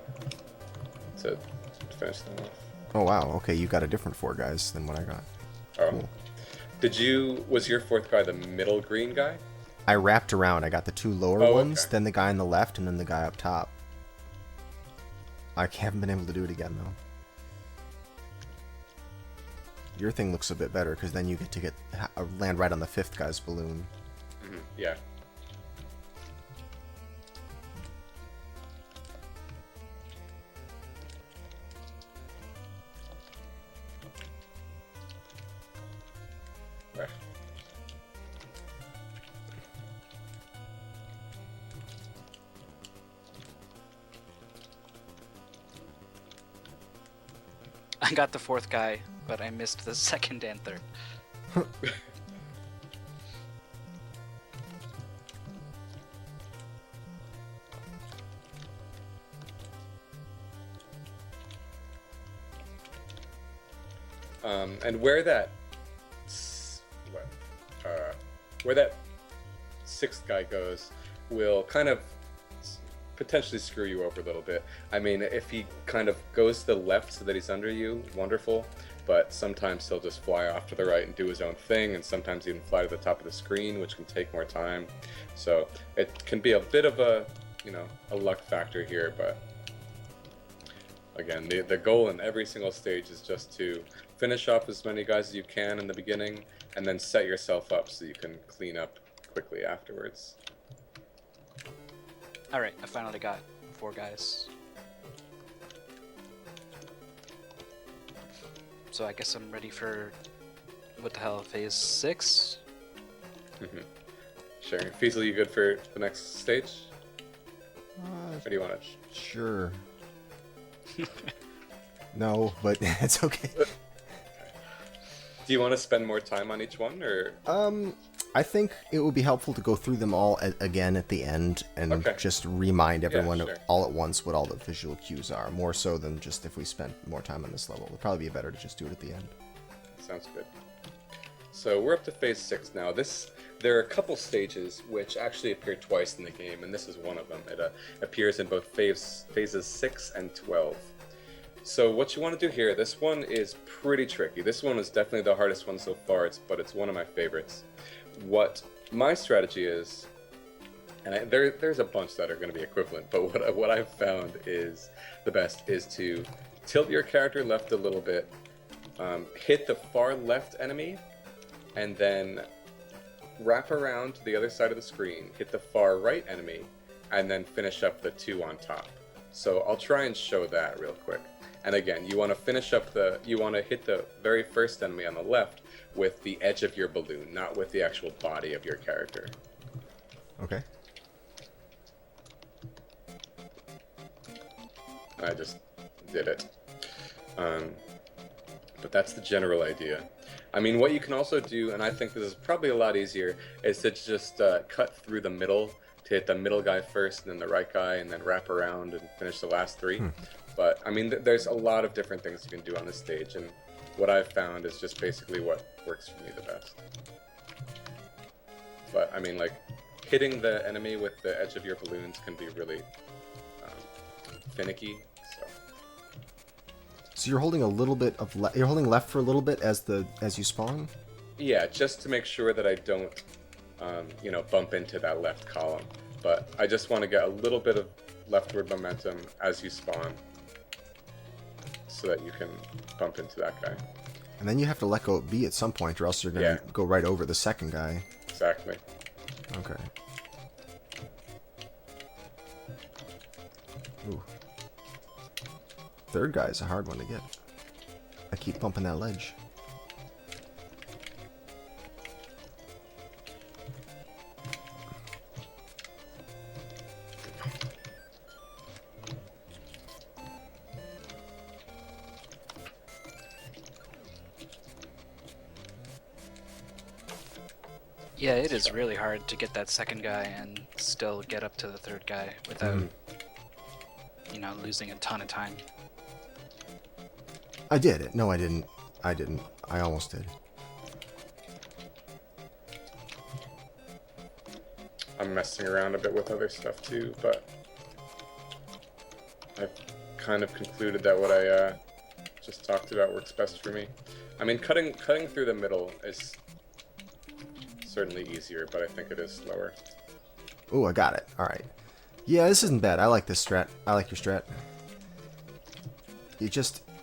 finish them off. Oh wow, okay, you got a different 4 guys than what I got. Oh. Cool. Was your 4th guy the middle green guy? I wrapped around. I got the 2 lower ones, then the guy on the left, and then the guy up top. I haven't been able to do it again, though. Your thing looks a bit better, because then you get to land right on the 5th guy's balloon. Mm-hmm. Yeah. Right. I got the 4th guy, but I missed the 2nd and 3rd. And where that 6th guy goes will kind of potentially screw you over a little bit. I mean, if he kind of goes to the left so that he's under you, wonderful, but sometimes he'll just fly off to the right and do his own thing, and sometimes even fly to the top of the screen, which can take more time. So it can be a bit of a luck factor here, but again, the goal in every single stage is just to finish off as many guys as you can in the beginning, and then set yourself up so you can clean up quickly afterwards. Alright, I finally got 4 guys. So I guess I'm ready for, what the hell, phase 6? Mm-hmm. Sure. Feasel, you good for the next stage? What do you want to? Sure. No, but it's okay. Do you want to spend more time on each one, or? I think it would be helpful to go through them all again at the end and Okay. just remind Yeah, everyone sure. all at once what all the visual cues are, more so than just if we spent more time on this level. It would probably be better to just do it at the end. Sounds good. So we're up to phase 6 now. There are a couple stages which actually appear twice in the game, and this is one of them. It appears in both phases 6 and 12. So what you want to do here, this one is pretty tricky. This one is definitely the hardest one so far, but it's one of my favorites. What my strategy is, and there's a bunch that are going to be equivalent, but what I've found is the best is to tilt your character left a little bit, hit the far left enemy, and then wrap around to the other side of the screen, hit the far right enemy, and then finish up the 2 on top. So I'll try and show that real quick. And again, you want to hit the very first enemy on the left with the edge of your balloon, not with the actual body of your character. Okay. I just did it. But that's the general idea. I mean, what you can also do, and I think this is probably a lot easier, is to just cut through the middle, to hit the middle guy first, and then the right guy, and then wrap around and finish the last 3. But, I mean, there's a lot of different things you can do on this stage, and what I've found is just basically what works for me the best. But, I mean, like, hitting the enemy with the edge of your balloons can be really finicky, so... So you're holding a little bit of you're holding left for a little bit as you spawn? Yeah, just to make sure that I don't, bump into that left column. But I just want to get a little bit of leftward momentum as you spawn, so that you can bump into that guy. And then you have to let go of B at some point, or else you're going to go right over the second guy. Exactly. Okay. Ooh. Third guy's a hard one to get. I keep bumping that ledge. Yeah, it is really hard to get that second guy and still get up to the third guy without, losing a ton of time. I did it. No, I didn't. I didn't. I almost did. I'm messing around a bit with other stuff too, but I've kind of concluded that what I just talked about works best for me. I mean, cutting through the middle is certainly easier, but I think it is slower. Ooh, I got it. Alright. Yeah, this isn't bad. I like this strat. I like your strat.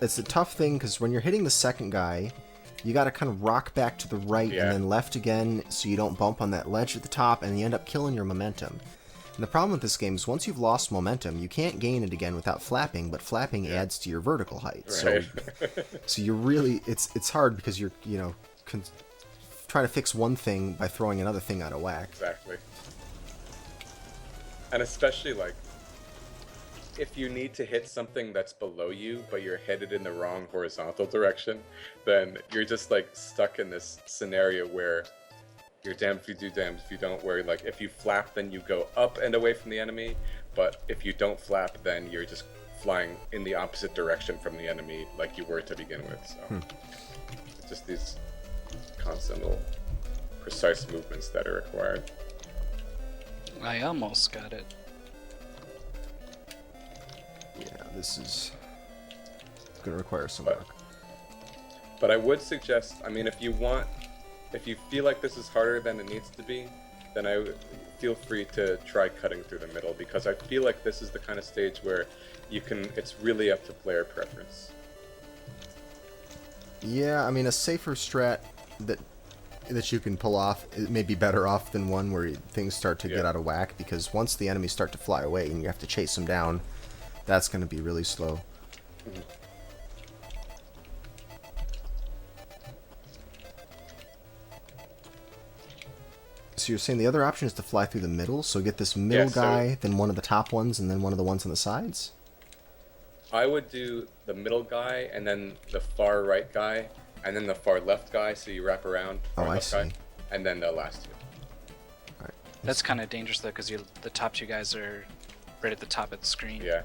It's a tough thing, because when you're hitting the second guy, you gotta kind of rock back to the right and then left again so you don't bump on that ledge at the top, and you end up killing your momentum. And the problem with this game is once you've lost momentum, you can't gain it again without flapping, but flapping adds to your vertical height. Right. So you're really... It's hard because you're, trying to fix one thing by throwing another thing out of whack. Exactly. And especially, like, if you need to hit something that's below you, but you're headed in the wrong horizontal direction, then you're just, like, stuck in this scenario where you're damned if you do, damned if you don't, where, like, if you flap, then you go up and away from the enemy, but if you don't flap, then you're just flying in the opposite direction from the enemy like you were to begin with, so... It's just these constant little precise movements that are required. I almost got it. Yeah, this is going to require some work. But I would suggest, I mean, if you feel like this is harder than it needs to be, then I would feel free to try cutting through the middle, because I feel like this is the kind of stage where it's really up to player preference. Yeah, I mean, a safer strat that you can pull off, it may be better off than one where things start to get out of whack, because once the enemies start to fly away and you have to chase them down, that's going to be really slow. So you're saying the other option is to fly through the middle, so get this middle guy, then one of the top ones, and then one of the ones on the sides? I would do the middle guy and then the far right guy, and then the far left guy, so you wrap around Oh, far I left guy, see. and then the last two. All right. That's kind of dangerous though, because the top two guys are right at the top of the screen. Yeah.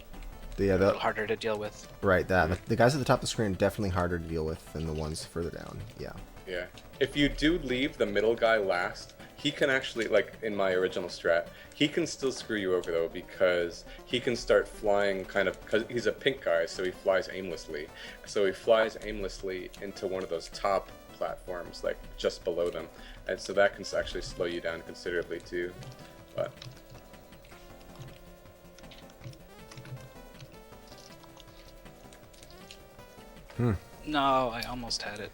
Yeah, A little harder to deal with. right. The guys at the top of the screen are definitely harder to deal with than the ones further down. Yeah. Yeah. If you do leave the middle guy last, he can actually, like in my original strat, he can still screw you over though, because he can start flying because he's a pink guy, so he flies aimlessly. So he flies aimlessly into one of those top platforms, like just below them. And so that can actually slow you down considerably too. But No, I almost had it.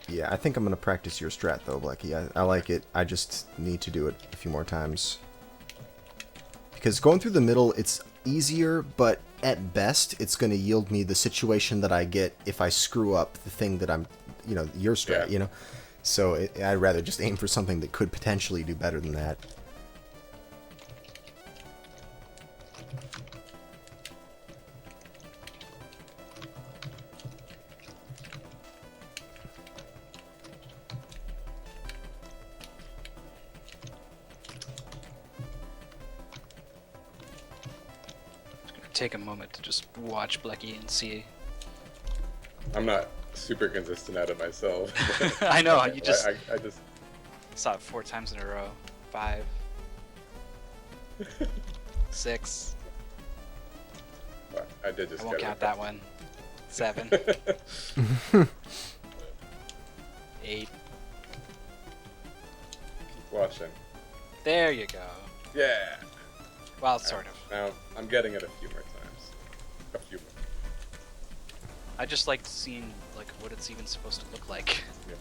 Yeah, I think I'm gonna practice your strat though, Blechy. I like it. I just need to do it a few more times. Because going through the middle, it's easier, but at best, it's gonna yield me the situation that I get if I screw up the thing that I'm, your strat, Yeah. So I'd rather just aim for something that could potentially do better than that. Take a moment to just watch Blechy and see. I'm not super consistent at it myself. I know, you just I just saw it 4 times in a row. 5. 6. I did just I won't get count it. that one. 7. 8. Keep watching. There you go. Yeah. Well, sort of. Now I'm getting it a few more times. A few more. I just liked seeing like what it's even supposed to look like. Yeah.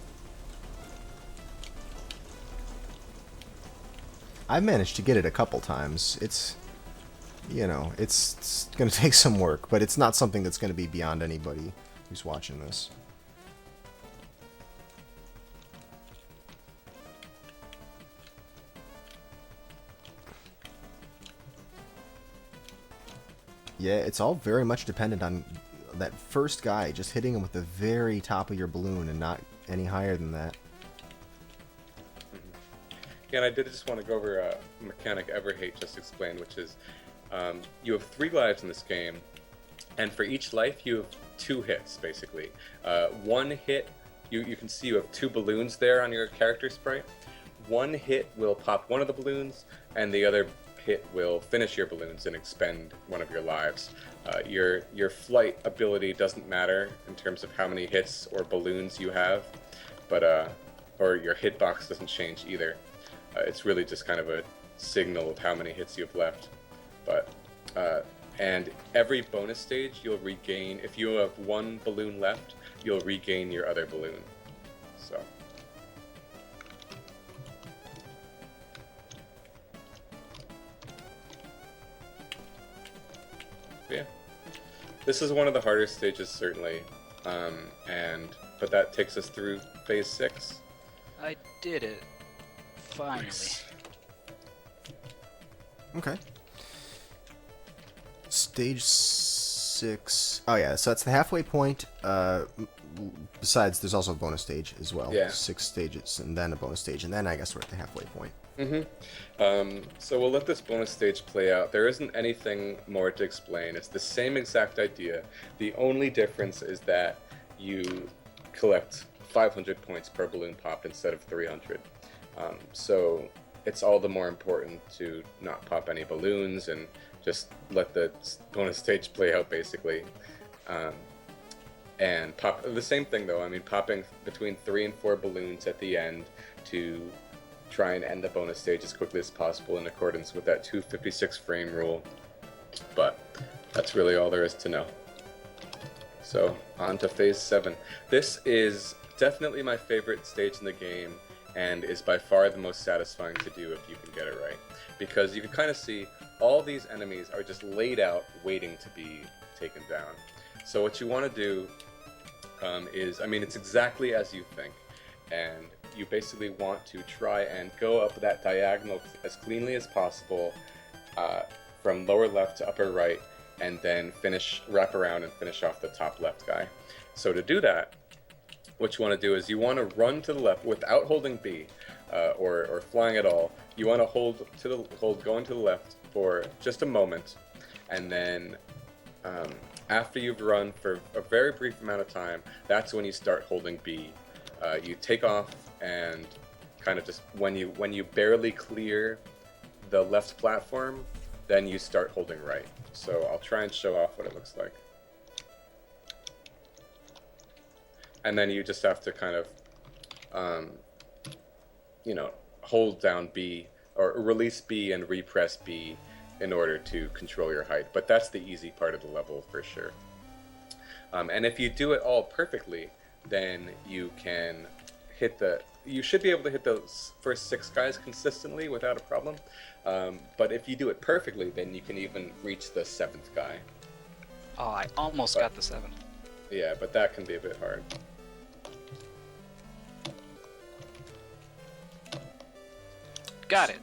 I've managed to get it a couple times. It's gonna take some work, but it's not something that's gonna be beyond anybody who's watching this. Yeah, it's all very much dependent on that first guy, just hitting him with the very top of your balloon and not any higher than that. Yeah, and I did just want to go over a mechanic Everhate just explained, which is you have 3 lives in this game, and for each life you have 2 hits, basically. One hit, you can see you have 2 balloons there on your character sprite. One hit will pop one of the balloons, and the other hit will finish your balloons and expend one of your lives. Your flight ability doesn't matter in terms of how many hits or balloons you have, but or your hitbox doesn't change either. It's really just kind of a signal of how many hits you have left. But and every bonus stage you'll regain, if you have 1 balloon left, you'll regain your other balloon. So yeah, this is one of the hardest stages certainly, but that takes us through phase 6. I did it. Finally. Nice. Okay. Stage 6. Oh yeah, so that's the halfway point. Besides, there's also a bonus stage as well. Yeah. 6 stages, and then a bonus stage, and then I guess we're at the halfway point. So we'll let this bonus stage play out. There isn't anything more to explain. It's the same exact idea. The only difference is that you collect 500 points per balloon popped instead of 300. So it's all the more important to not pop any balloons and just let the bonus stage play out, basically. And pop the same thing though. I mean, popping between 3 and 4 balloons at the end to try and end the bonus stage as quickly as possible in accordance with that 256 frame rule. But that's really all there is to know. So on to phase 7. This is definitely my favorite stage in the game, and is by far the most satisfying to do if you can get it right. Because you can kind of see all these enemies are just laid out waiting to be taken down. So what you want to do is, I mean, it's exactly as you think. And you basically want to try and go up that diagonal as cleanly as possible from lower left to upper right, and then wrap around and finish off the top left guy. So to do that, what you want to do is you want to run to the left without holding B, or flying at all. You want to hold going to the left for just a moment, and then after you've run for a very brief amount of time, that's when you start holding B. You take off, and kind of just when you barely clear the left platform, then you start holding right. So I'll try and show off what it looks like. And then you just have to kind of, hold down B, or release B and repress B in order to control your height. But that's the easy part of the level for sure. And if you do it all perfectly, then you can you should be able to hit those first 6 guys consistently without a problem. But if you do it perfectly, then you can even reach the 7th guy. Oh, I almost got the 7th. Yeah, but that can be a bit hard. Got it.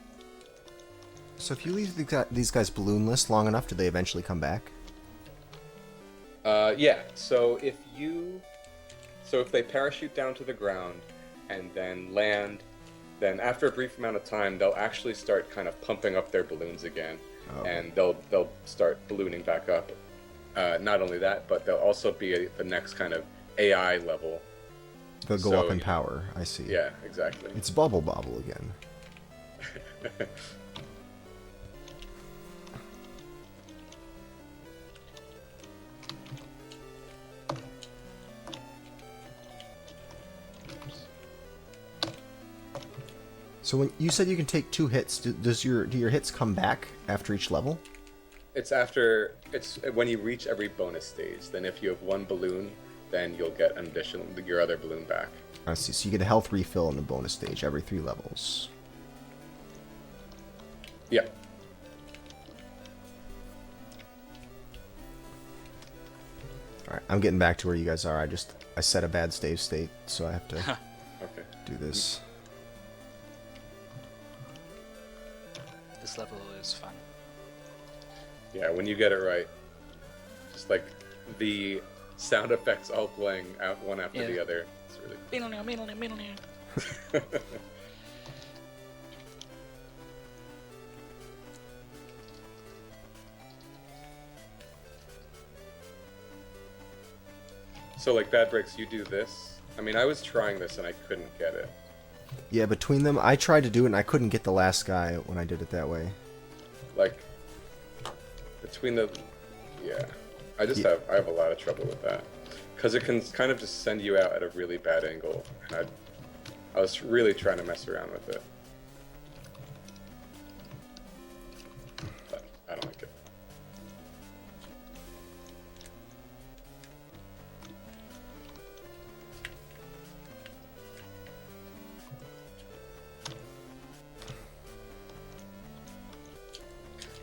So if you leave these guys balloonless long enough, do they eventually come back? Yeah. So if they parachute down to the ground and then land, then after a brief amount of time, they'll actually start kind of pumping up their balloons again, and they'll start ballooning back up. Not only that, but they'll also be the next kind of AI level. They'll go up in power. I see. Yeah, exactly. It's Bubble Bobble again. So when you said you can take 2 hits, do your hits come back after each level? It's when you reach every bonus stage. Then if you have 1 balloon, then you'll get your other balloon back. I see. So you get a health refill in the bonus stage every 3 levels. Yeah. Alright, I'm getting back to where you guys are. I set a bad save state, so I have to Okay. do this. This level is fun. Yeah, when you get it right, just like the sound effects all playing out one after the other. It's really cool. So like Bad Breaks, you do this. I mean, I was trying this and I couldn't get it. Yeah, between them, I tried to do it and I couldn't get the last guy when I did it that way. Like, yeah. I have a lot of trouble with that. Because it can kind of just send you out at a really bad angle. And I was really trying to mess around with it. But I don't like it.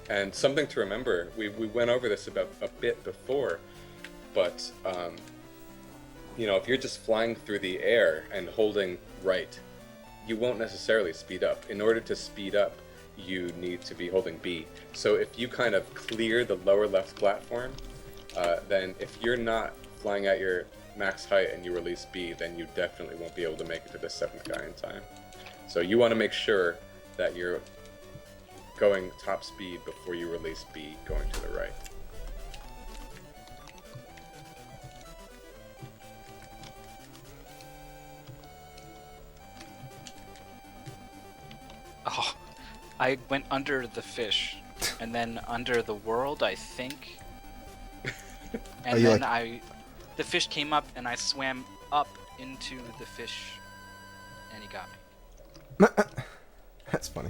And something to remember, we went over this about a bit before, but if you're just flying through the air and holding right, you won't necessarily speed up. In order to speed up, you need to be holding B. So if you kind of clear the lower left platform, then if you're not flying at your max height and you release B, then you definitely won't be able to make it to the 7th guy in time. So you want to make sure that you're going top speed before you release B going to the right. Oh, I went under the fish, and then under the world, I think. And then the fish came up, and I swam up into the fish, and he got me. That's funny.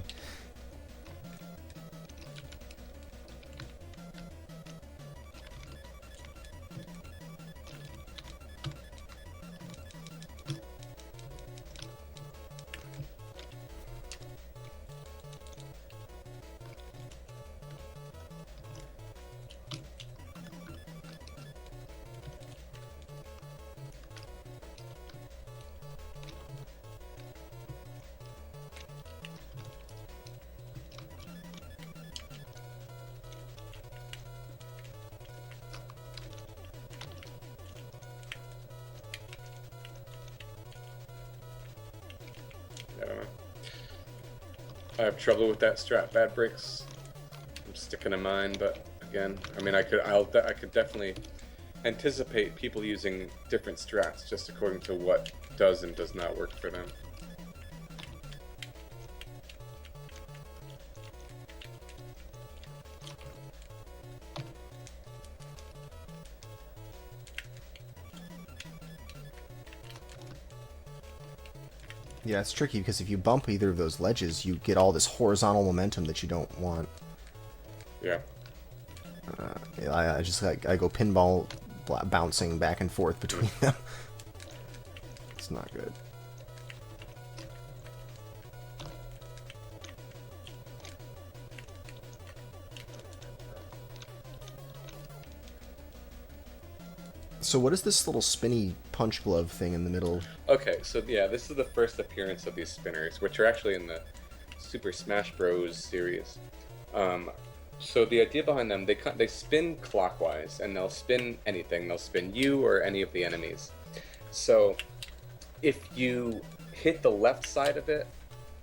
I don't know. I have trouble with that strat. Bad breaks. I'm sticking to mine, but again, I mean, I could definitely anticipate people using different strats just according to what does and does not work for them. Yeah, it's tricky because if you bump either of those ledges, you get all this horizontal momentum that you don't want. Yeah. I just like I go pinball bouncing back and forth between them. It's not good. So what is this little spinny punch glove thing in the middle? Okay, so yeah, this is the first appearance of these spinners, which are actually in the Super Smash Bros. Series. Um, so the idea behind them, they spin clockwise, and they'll spin anything. They'll spin you or any of the enemies. So if you hit the left side of it,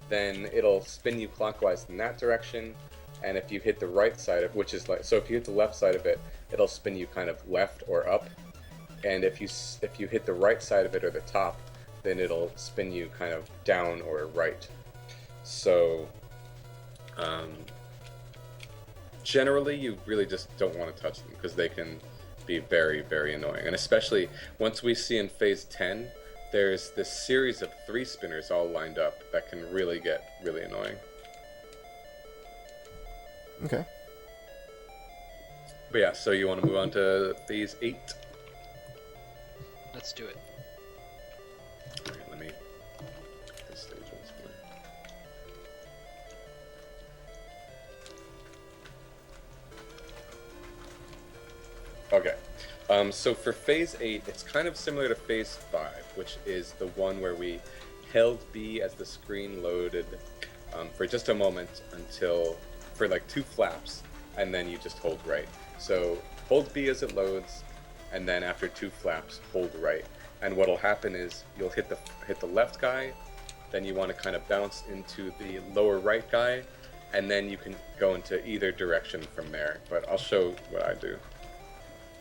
then it'll spin you clockwise in that direction. And if you hit the right side of, which is like, so if you hit the left side of it, it'll spin you kind of left or up. And if you hit the right side of it or the top, then it'll spin you kind of down or right. So generally, you really just don't want to touch them because they can be very, very annoying. And especially once we see in phase 10, there's this series of 3 spinners all lined up that can really get really annoying. Okay. But yeah, so you want to move on to phase 8? Let's do it. Alright, let me check this stage once more. Okay. So for phase 8, it's kind of similar to phase 5, which is the one where we held B as the screen loaded for just a moment for like 2 flaps, and then you just hold right. So hold B as it loads, and then after 2 flaps, hold right. And what'll happen is you'll hit the left guy, then you want to kind of bounce into the lower right guy, and then you can go into either direction from there. But I'll show what I do.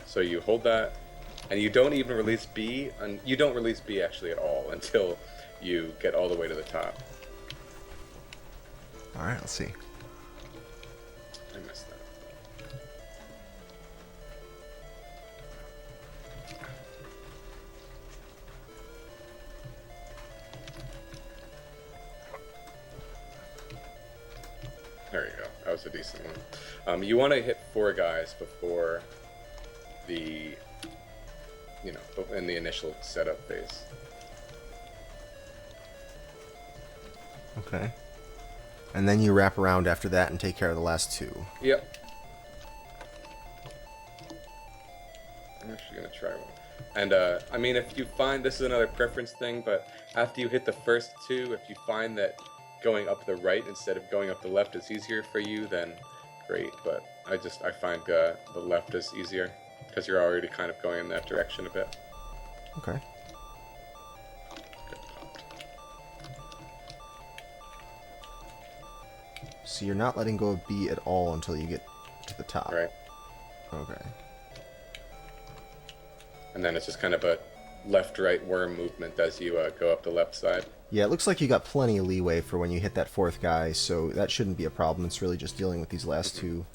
So you hold that, and you don't even release B, and you don't release B actually at all until you get all the way to the top. All right, let's see. I missed that. There you go. That was a decent one. You want to hit 4 guys before the, in the initial setup phase. Okay. And then you wrap around after that and take care of the last 2. Yep. I'm actually going to try one. And, I mean, if you find, this is another preference thing, but after you hit the first 2, if you find that going up the right instead of going up the left is easier for you, then great. But I find the left is easier because you're already kind of going in that direction a bit. Okay. So you're not letting go of B at all until you get to the top. Right. Okay. And then it's just kind of a left-right worm movement as you go up the left side. Yeah, it looks like you got plenty of leeway for when you hit that 4th guy, so that shouldn't be a problem. It's really just dealing with these last 2.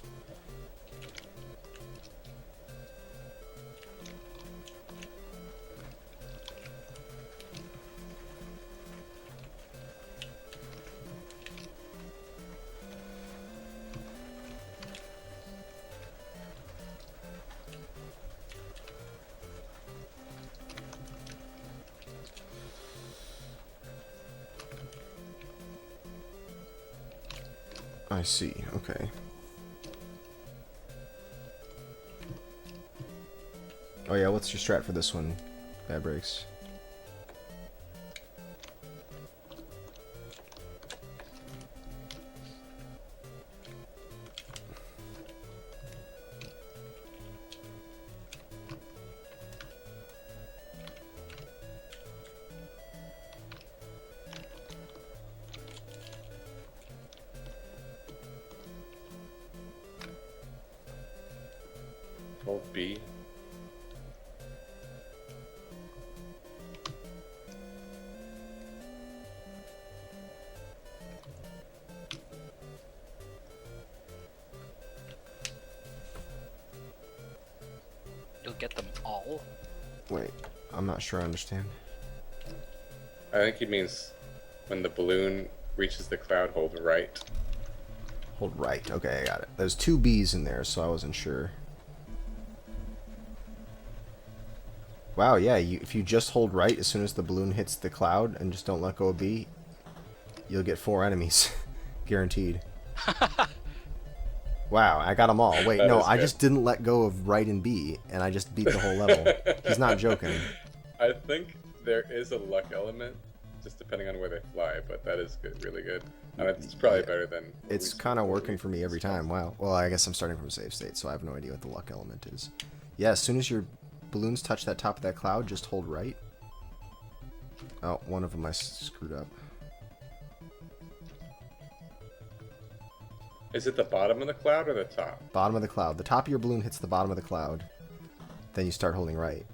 I see, okay. Oh yeah, what's your strat for this one, Bad Breaks? hold B. You'll get them all. Wait, I'm not sure I understand. I think he means when the balloon reaches the cloud, hold right. Hold right. Okay, I got it. There's two B's in there, so I wasn't sure. Wow, yeah, if you just hold right as soon as the balloon hits the cloud and just don't let go of B, you'll get 4 enemies. Guaranteed. Wow, I got them all. Wait, That no, is I good. just didn't let go of right and B, and I just beat the whole level. He's not joking. I think there is a luck element, just depending on where they fly, but that is good, really good. And it's probably Yeah. better than It's kind of working for me every time. Wow. Well, I guess I'm starting from a safe state, so I have no idea what the luck element is. Yeah, as soon as your balloons touch that top of that cloud, just hold right. Oh, one of them I screwed up. Is it the bottom of the cloud or the top? Bottom of the cloud. The top of your balloon hits the bottom of the cloud. Then you start holding right.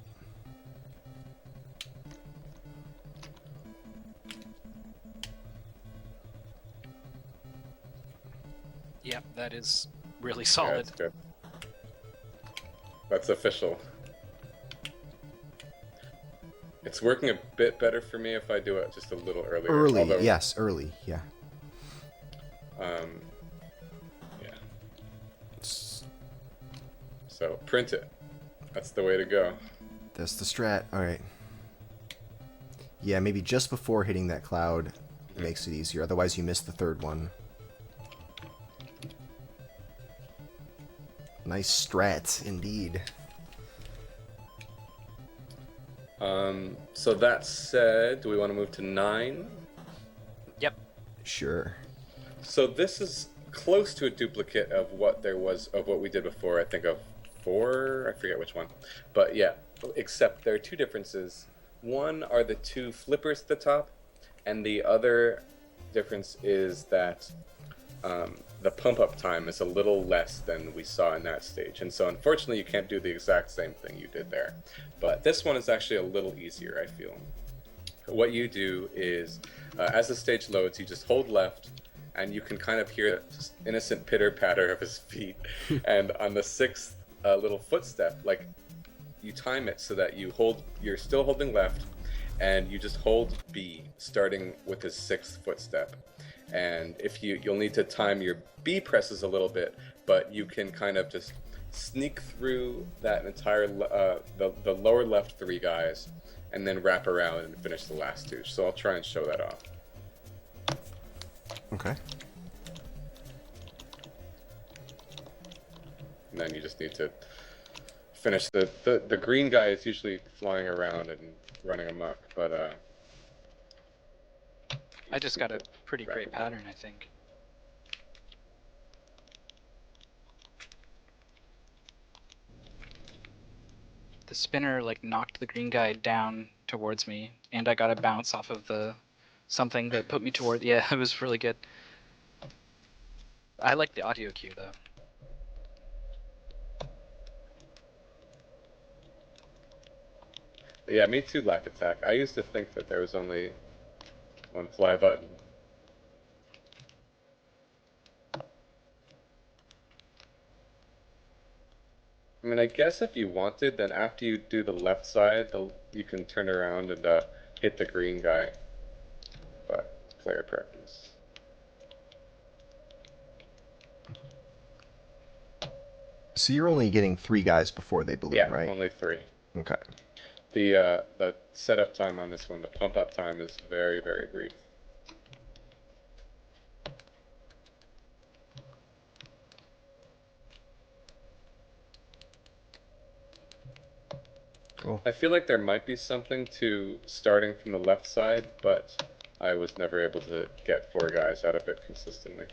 Yep, that is really Yeah, solid. that's good. That's official. It's working a bit better for me if I do it just a little earlier. Early, Although, yes, early, yeah. Yeah. It's- So print it. That's the way to go. That's the strat. Alright. Yeah, maybe just before hitting that cloud makes it easier. Otherwise, you miss the third one. Nice strat, indeed. So that said, do we want to move to 9? Yep. Sure. So this is close to a duplicate of what we did before. I think of 4. I forget which one, but yeah. Except there are 2 differences. One are the 2 flippers at the top, and the other difference is that the pump up time is a little less than we saw in that stage. And so unfortunately you can't do the exact same thing you did there. But this one is actually a little easier, I feel. What you do is, as the stage loads, you just hold left, and you can kind of hear just innocent pitter-patter of his feet. And on the 6th little footstep, like, you time it so that you're still holding left, and you just hold B, starting with his 6th footstep. And if you'll need to time your B presses a little bit, but you can kind of just sneak through that entire the lower left 3 guys, and then wrap around and finish the last 2. So I'll try and show that off. Okay. And then you just need to finish the green guy is usually flying around and running amok, but I just got a pretty great pattern, I think. The spinner like knocked the green guy down towards me, and I got a bounce off of the something that put me toward. Yeah, it was really good. I like the audio cue though. yeah, me too, Lack Attack. I used to think that there was only one fly button. I mean, I guess if you wanted, then after you do the left side, you can turn around and hit the green guy. But player preference. So you're only getting 3 guys before they balloon, Yeah, right? only 3. Okay. The setup time on this one, the pump up time is very, very brief. Cool. I feel like there might be something to starting from the left side, but I was never able to get 4 guys out of it consistently.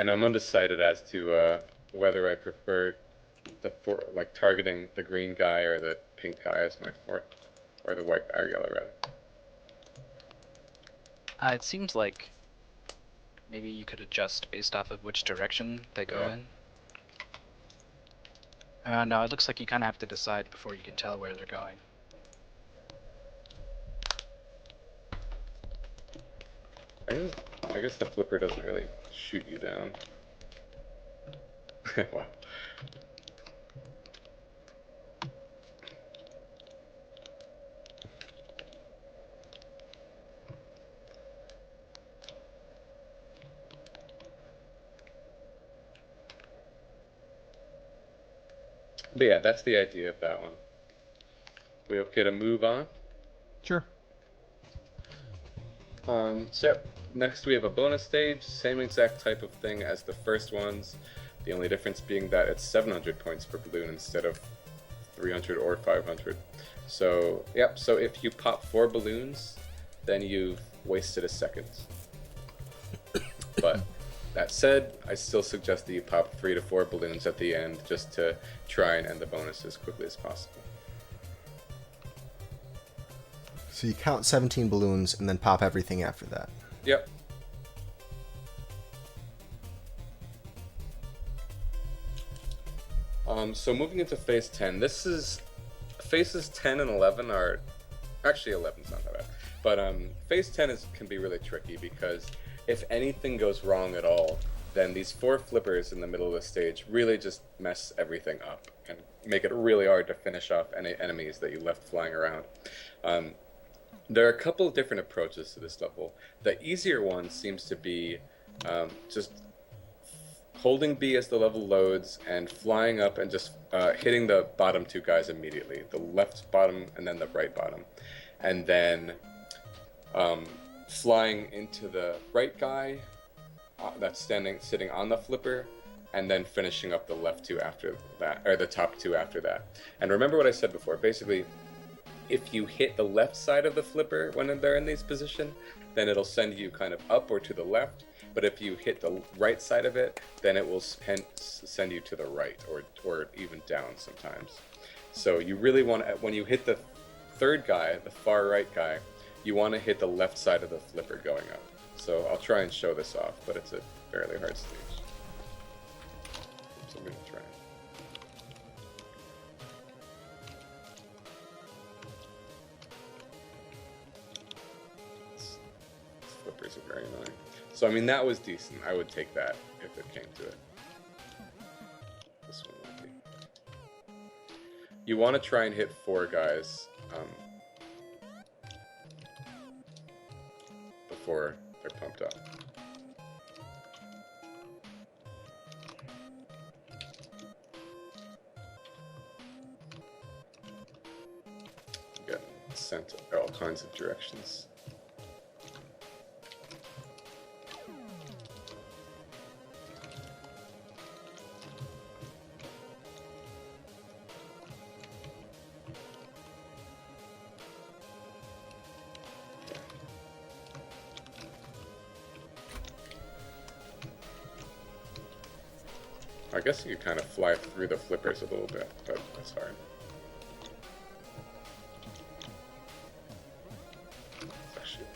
And I'm undecided as to whether I prefer like targeting the green guy or the pink guy as my fort, or the white or yellow rather. It seems like maybe you could adjust based off of which direction they go in. No, it looks like you kind of have to decide before you can tell where they're going. I guess the flipper doesn't really shoot you down. Wow. But yeah, that's the idea of that one. We okay to move on? Sure. So next we have a bonus stage, same exact type of thing as the first ones. The only difference being that it's 700 points per balloon instead of 300 or 500. So, yep, so if you pop 4 balloons, then you've wasted a second. But that said, I still suggest that you pop 3 to 4 balloons at the end just to try and end the bonus as quickly as possible. So you count 17 balloons and then pop everything after that. Yep. So moving into phase 10, this is phases 10 and 11 are actually 11's not that bad, but phase 10 can be really tricky because if anything goes wrong at all, then these 4 flippers in the middle of the stage really just mess everything up and make it really hard to finish off any enemies that you left flying around. There are a couple of different approaches to this level. The easier one seems to be just holding B as the level loads and flying up and just hitting the bottom 2 guys immediately. The left bottom and then the right bottom. And then flying into the right guy that's sitting on the flipper, and then finishing up the left 2 after that, or the top 2 after that. And remember what I said before, basically, if you hit the left side of the flipper when they're in this position, then it'll send you kind of up or to the left. But if you hit the right side of it, then it will send you to the right or even down sometimes. So you really want to, when you hit the third guy, the far right guy, you want to hit the left side of the flipper going up. So I'll try and show this off, but it's a fairly hard stage. So I'm going to try. Flippers are very annoying. So I mean that was decent. I would take that if it came to it. This one would be. You want to try and hit 4 guys before they're pumped up. Get sent all kinds of directions. I guess you kind of fly through the flippers a little bit, but that's hard. Actually,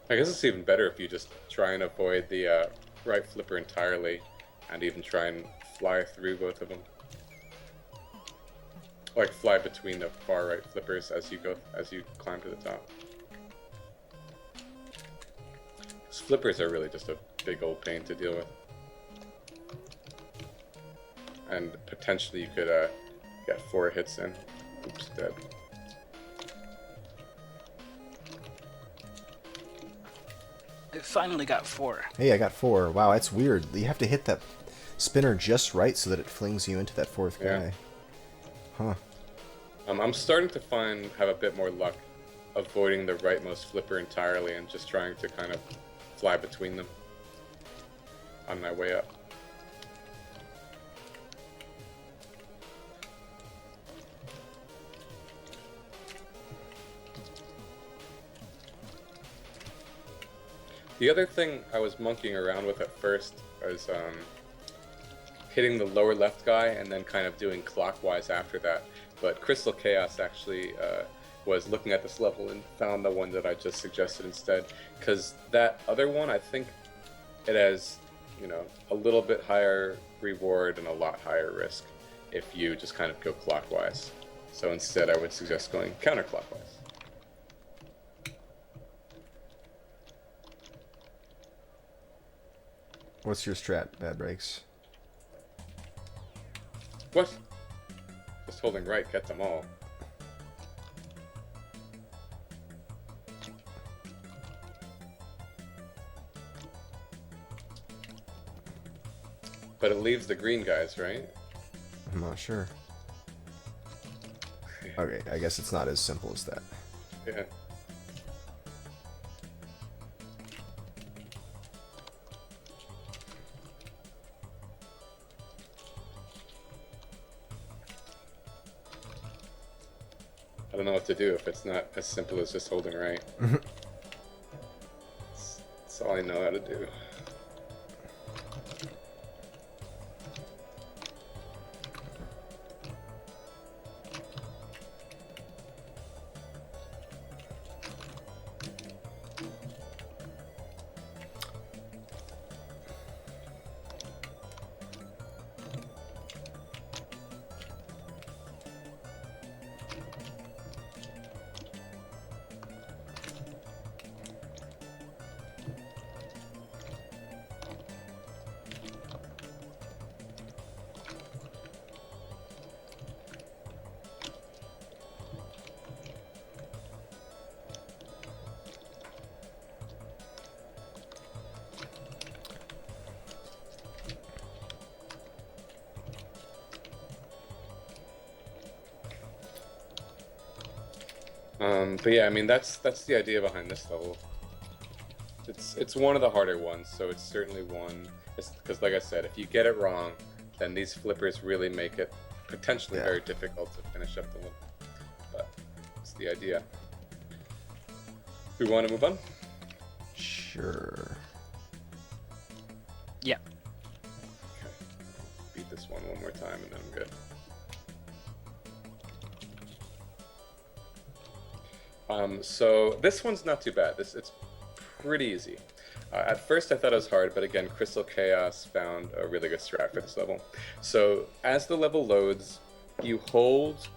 I guess it's even better if you just try and avoid the right flipper entirely, and even try and fly through both of them. Like fly between the far right flippers as you climb to the top. These flippers are really just a big old pain to deal with, and potentially you could get 4 hits in. Oops, dead. I finally got 4. Hey, I got 4. Wow, that's weird. You have to hit that. spinner just right so that it flings you into that fourth Yeah. guy. Huh. I'm starting to have a bit more luck avoiding the rightmost flipper entirely and just trying to kind of fly between them on my way up. The other thing I was monkeying around with at first was hitting the lower left guy and then kind of doing clockwise after that. But Crystal Chaos actually was looking at this level and found the one that I just suggested instead. Because that other one, I think it has, you know, a little bit higher reward and a lot higher risk if you just kind of go clockwise. So instead, I would suggest going counterclockwise. What's your strat, Bad Breaks? What? Just holding right gets them all. But it leaves the green guys, right? I'm not sure. Okay, I guess it's not as simple as that. Yeah. I don't know what to do if it's not as simple as just holding right. That's all I know how to do. But yeah, I mean that's the idea behind this level. It's one of the harder ones, so it's certainly one. Because like I said, if you get it wrong, then these flippers really make it potentially very difficult to finish up the level. But it's the idea. We want to move on? Sure. Yeah. Okay. Beat this one more time and then I'm good. So this one's not too bad. It's pretty easy. At first I thought it was hard, but again, Crystal Chaos found a really good strat for this level. So as the level loads, you hold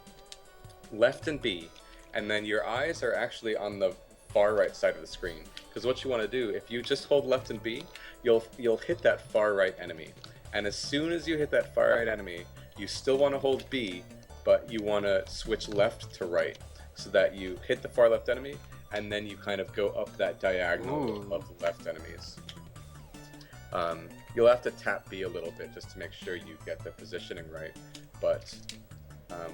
left and B, and then your eyes are actually on the far right side of the screen. Because what you want to do, if you just hold left and B, you'll hit that far right enemy. And as soon as you hit that far right enemy, you still want to hold B, but you want to switch left to right, so that you hit the far left enemy, and then you kind of go up that diagonal of the left enemies. You'll have to tap B a little bit just to make sure you get the positioning right. But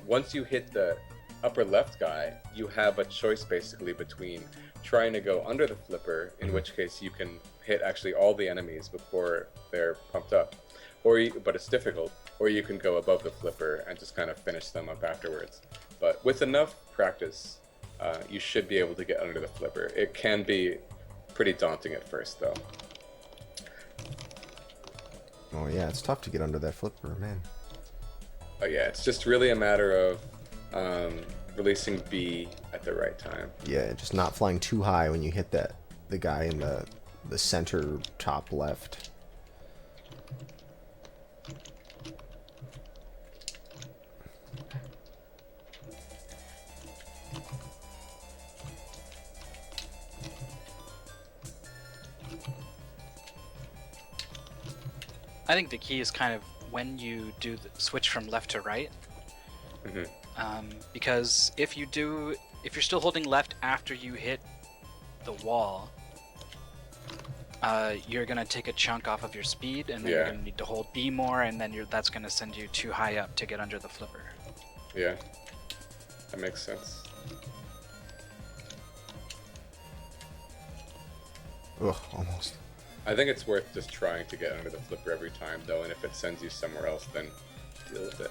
once you hit the upper left guy, you have a choice basically between trying to go under the flipper, in which case you can hit actually all the enemies before they're pumped up, but it's difficult, or you can go above the flipper and just kind of finish them up afterwards. But with enough practice, you should be able to get under the flipper. It can be pretty daunting at first, though. Oh yeah, it's tough to get under that flipper, man. Oh yeah, it's just really a matter of releasing B at the right time. Yeah, just not flying too high when you hit the guy in the center top left. I think the key is kind of when you do the switch from left to right. Because if you're still holding left after you hit the wall, you're gonna take a chunk off of your speed, and then you're gonna need to hold B more, and then that's gonna send you too high up to get under the flipper. Yeah, that makes sense. Ugh, almost. I think it's worth just trying to get under the flipper every time, though, and if it sends you somewhere else, then deal with it.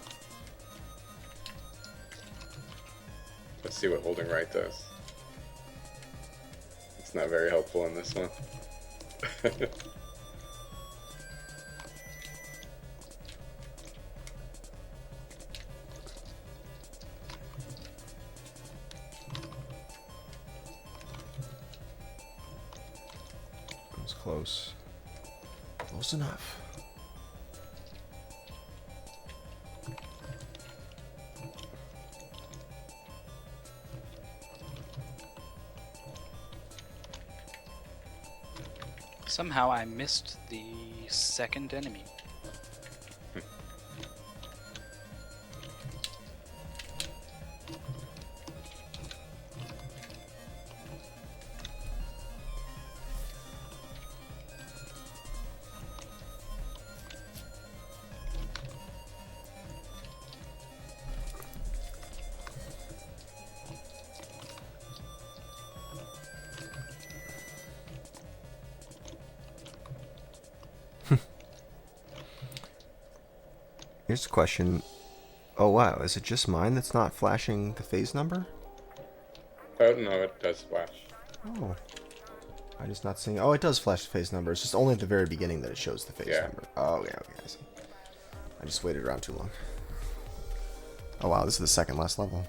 Let's see what holding right does. It's not very helpful in this one. It was close. Close enough. Somehow I missed the second enemy. Here's a question. Oh wow, is it just mine that's not flashing the phase number? Oh no, it does flash. Oh. I'm just not seeing. Oh, it does flash the phase number. It's just only at the very beginning that it shows the phase number. Oh, yeah, okay, I see. I just waited around too long. Oh wow, this is the second last level.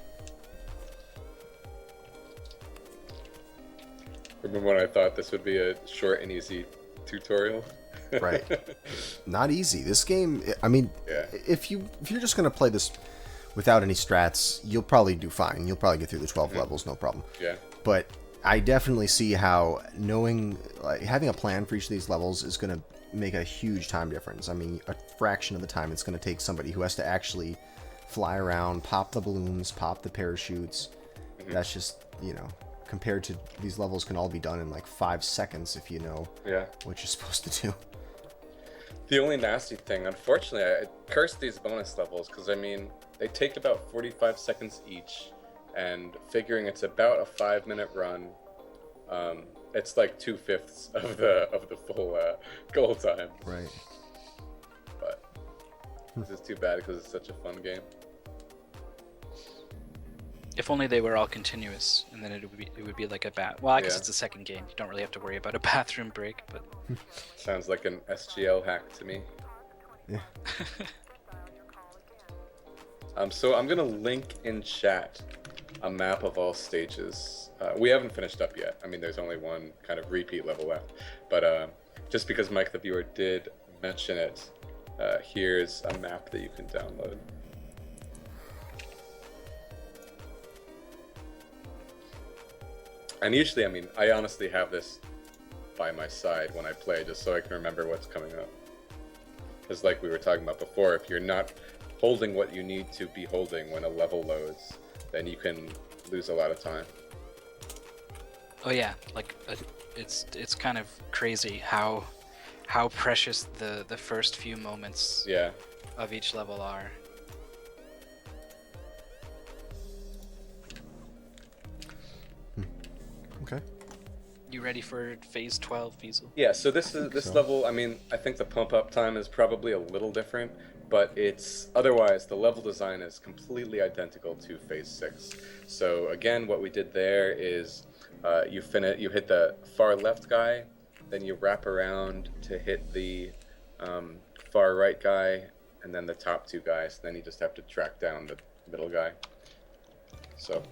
Remember when I thought this would be a short and easy tutorial? Right. Not easy. This game, I mean, if you're just gonna play this without any strats, you'll probably do fine. You'll probably get through the 12 levels, no problem. Yeah. But I definitely see how knowing, like, having a plan for each of these levels is gonna make a huge time difference. I mean, a fraction of the time it's gonna take somebody who has to actually fly around, pop the balloons, pop the parachutes. That's just, you know, compared to these levels can all be done in like 5 seconds if you know what you're supposed to do. The only nasty thing, unfortunately, I cursed these bonus levels because, I mean, they take about 45 seconds each, and figuring it's about a 5-minute run, it's like 2/5 of the full goal time. Right. But this is too bad because it's such a fun game. If only they were all continuous, and then it would be like a Well, I guess it's a second game. You don't really have to worry about a bathroom break, but sounds like an SGL hack to me. Yeah. So I'm gonna link in chat a map of all stages. We haven't finished up yet. I mean, there's only one kind of repeat level left, but just because Mike the viewer did mention it, here's a map that you can download. And usually, I mean, I honestly have this by my side when I play, just so I can remember what's coming up. Because like we were talking about before, if you're not holding what you need to be holding when a level loads, then you can lose a lot of time. Oh yeah, like it's kind of crazy how precious the first few moments of each level are. Okay. You ready for phase 12, Fiesel? Yeah, so this level, I mean, I think the pump up time is probably a little different, but it's otherwise the level design is completely identical to phase 6. So again, what we did there is you hit the far left guy, then you wrap around to hit the far right guy, and then the top two guys. Then you just have to track down the middle guy. So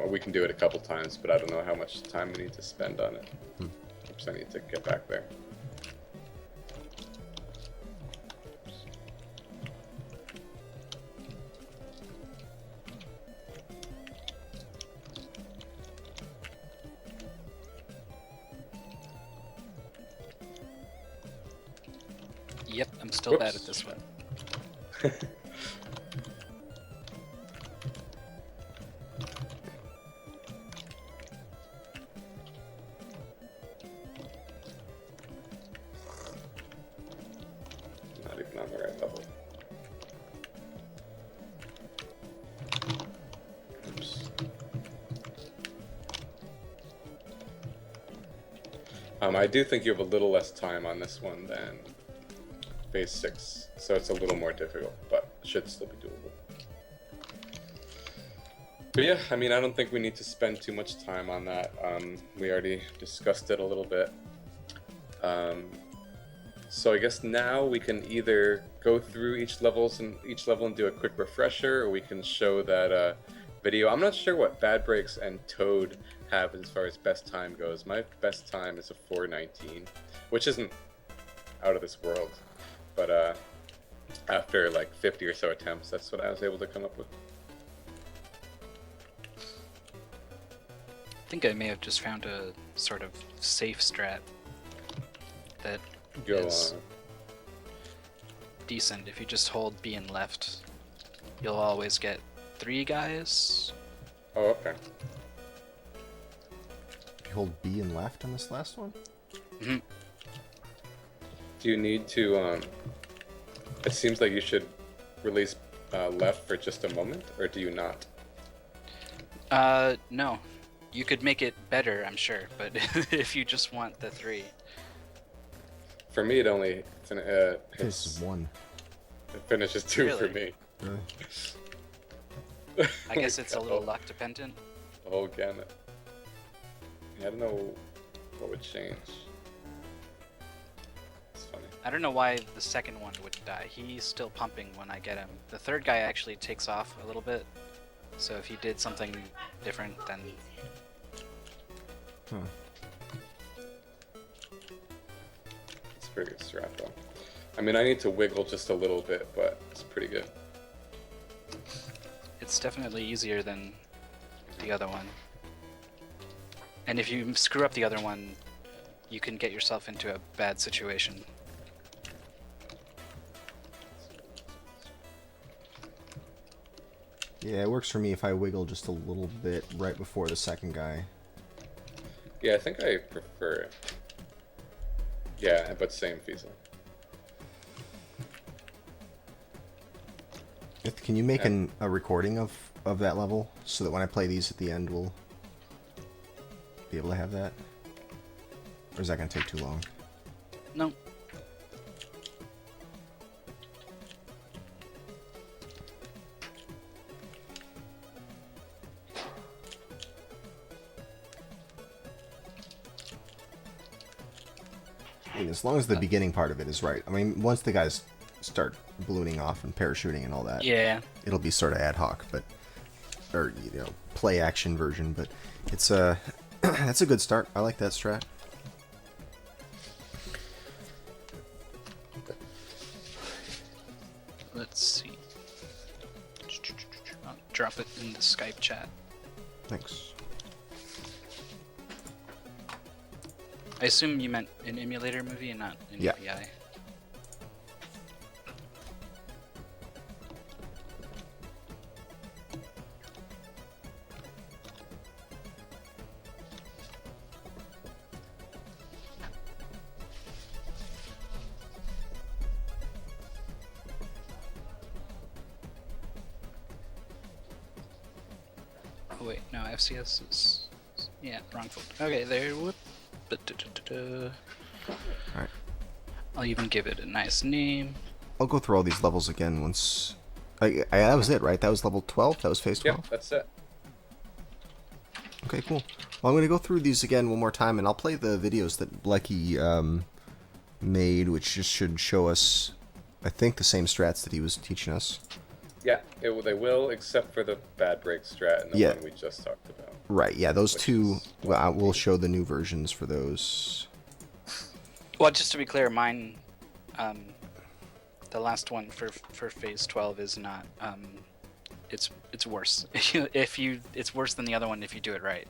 we can do it a couple times, but I don't know how much time we need to spend on it. Oops, I need to get back there. Yep, I'm still bad at this one. level. Oops. I do think you have a little less time on this one than phase 6, so it's a little more difficult, but should still be doable. But yeah, I mean, I don't think we need to spend too much time on that. We already discussed it a little bit. So I guess now we can either go through each level and do a quick refresher, or we can show that video. I'm not sure what Bad Breaks and Toad have as far as best time goes. My best time is a 4:19, which isn't out of this world, but after like 50 or so attempts, that's what I was able to come up with. I think I may have just found a sort of safe strat that Go is on. decent. If you just hold B and left, you'll always get 3 guys. Oh, okay. You hold B and left on this last one? Mm-hmm. Do you need to, it seems like you should release left for just a moment, or do you not? No. You could make it better, I'm sure, but if you just want the 3. For me, it only This is 1. it finishes 2 for Really? me. Really? I guess it's a little luck dependent. The whole gamut. I don't know what would change. It's funny. I don't know why the second one wouldn't die. He's still pumping when I get him. The third guy actually takes off a little bit. So if he did something different, then Huh. It's a pretty good strat, though. I mean, I need to wiggle just a little bit, but it's pretty good. it's definitely easier than the other one. And if you screw up the other one, you can get yourself into a bad situation. Yeah, it works for me if I wiggle just a little bit right before the second guy. Yeah, I think I prefer it. Yeah, but same Fiesel. Can you make a recording of that level so that when I play these at the end we'll be able to have that? Or is that going to take too long? No. I mean, as long as the beginning part of it is right. I mean, once the guys start ballooning off and parachuting and all that, Yeah. it'll be sort of ad hoc, but or play action version. But it's that's a good start. I like that strat. Let's see. I'll drop it in the Skype chat. Thanks. I assume you meant an emulator movie and not an Yeah. API. Oh wait, no, FCS is... Yeah, wrong folder. Okay, there, whoop. Alright. I'll even give it a nice name. I'll go through all these levels again once. That was it, right? That was level 12? That was phase 12? Yep, that's it. Okay, cool. Well, I'm going to go through these again one more time, and I'll play the videos that Blechy made, which just should show us, I think, the same strats that he was teaching us. Yeah, they will, except for the bad break strat and the Yeah. one we just talked about. Right, yeah, those Which two, is- well, we'll show the new versions for those. Well, just to be clear, mine, the last one for phase 12 is not, it's worse. It's worse than the other one if you do it right.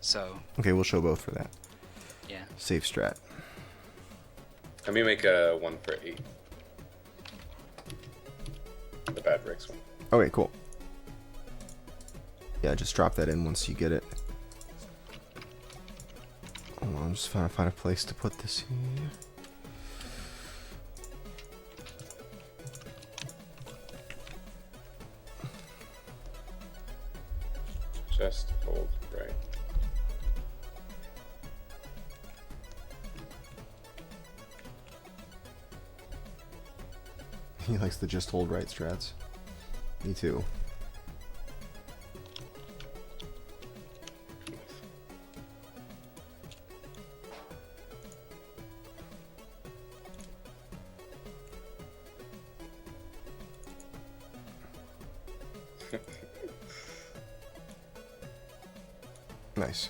So, Okay, we'll show both for that. yeah. Safe strat. Let me make a one for 8. The bad breaks one. Okay, cool. Yeah, just drop that in once you get it. Hold on, I'm just trying to find a place to put this here. Just hold right. He likes the just hold right strats. Me too. Nice.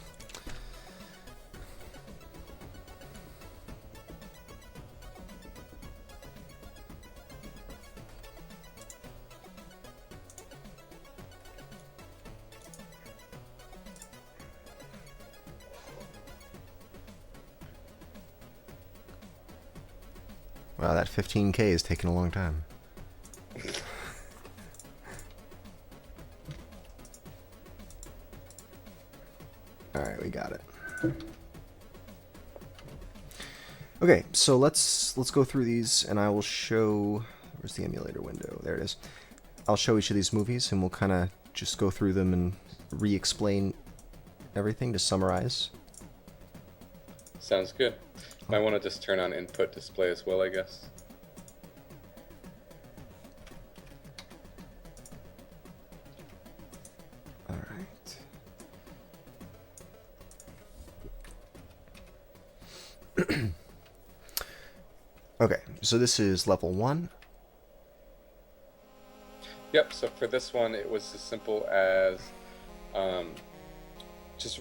Wow, that 15K is taking a long time. Alright, we got it. Okay, so let's go through these, and I will show... Where's the emulator window? There it is. I'll show each of these movies, and we'll kind of just go through them and re-explain everything to summarize. Sounds good. Might want to just turn on input display as well, I guess. Alright. Okay, so this is level 1. Yep, so for this one, it was as simple as just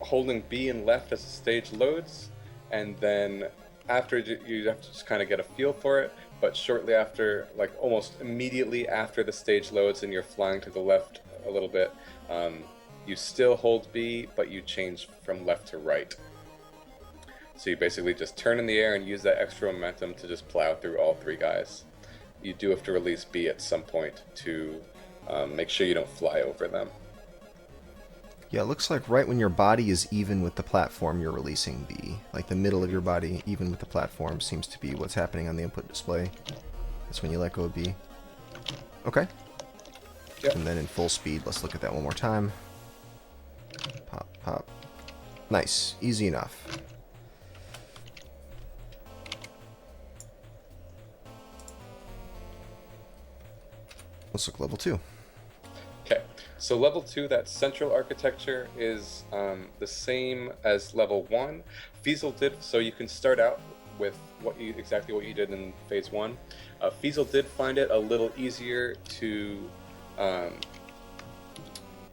holding B and left as the stage loads, and then after you have to just kind of get a feel for it, but shortly after, like almost immediately after the stage loads and you're flying to the left a little bit, you still hold B, but you change from left to right. So you basically just turn in the air and use that extra momentum to just plow through all three guys. You do have to release B at some point to make sure you don't fly over them. Yeah, it looks like right when your body is even with the platform, you're releasing B. Like the middle of your body, even with the platform, seems to be what's happening on the input display. That's when you let go of B. Okay. Yep. And then in full speed, let's look at that one more time. Pop, pop. Nice. Easy enough. Let's look level 2. Okay, so level 2, that central architecture is the same as level 1. Fiesel did, so you can start out with exactly what you did in phase 1. Fiesel did find it a little easier to,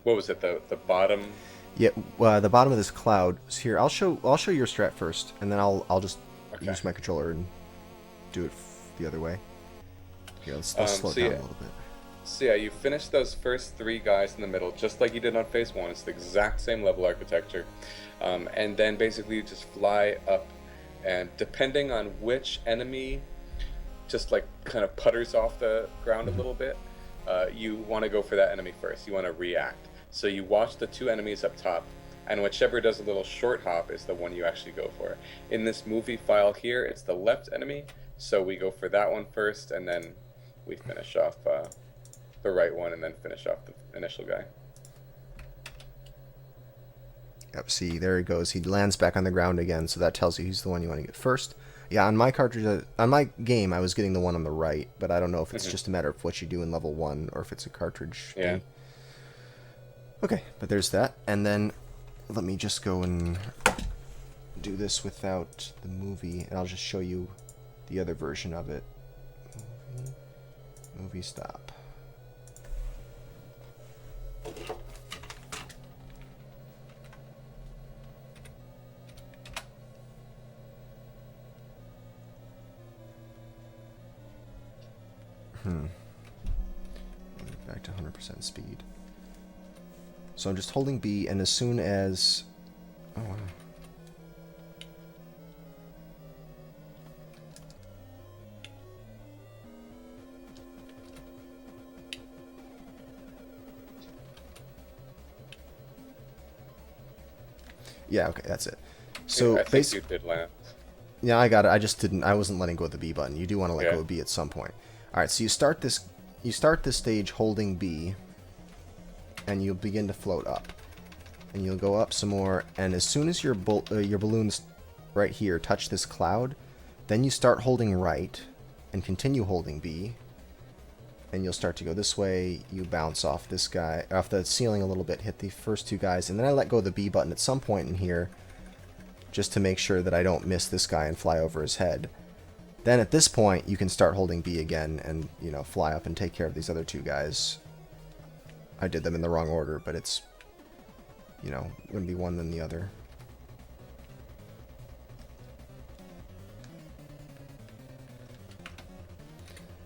what was it, the bottom? Yeah, the bottom of this cloud is here. I'll show your strat first, and then I'll just use my controller and do it the other way. Yeah, let's slow it down a little bit. So yeah, you finish those first 3 guys in the middle, just like you did on phase 1. It's the exact same level architecture. And then basically you just fly up, and depending on which enemy just like kind of putters off the ground a little bit, you want to go for that enemy first. You want to react. So you watch the 2 enemies up top, and whichever does a little short hop is the one you actually go for. In this movie file here, it's the left enemy, so we go for that one first, and then we finish off the right one, and then finish off the initial guy. Yep, see, there he goes. He lands back on the ground again, so that tells you he's the one you want to get first. Yeah, on my cartridge, on my game, I was getting the one on the right, but I don't know if it's just a matter of what you do in level 1, or if it's a cartridge thing. Okay, but there's that. And then let me just go and do this without the movie, and I'll just show you the other version of it. Movie stop. Back to 100% speed. So I'm just holding B, and as soon as... Oh, wow. Yeah, okay, that's it. So yeah, I think you did land. Yeah, I got it. I just didn't. I wasn't letting go of the B button. You do want to let go of B at some point. All right, so you start this stage holding B, and you'll begin to float up. And you'll go up some more, and as soon as your balloons right here touch this cloud, then you start holding right, and continue holding B, and you'll start to go this way. You bounce off this guy, off the ceiling a little bit, hit the first two guys, and then I let go of the B button at some point in here, just to make sure that I don't miss this guy and fly over his head. Then at this point, you can start holding B again and, you know, fly up and take care of these other two guys. I did them in the wrong order, but it's, you know, going to be one then the other.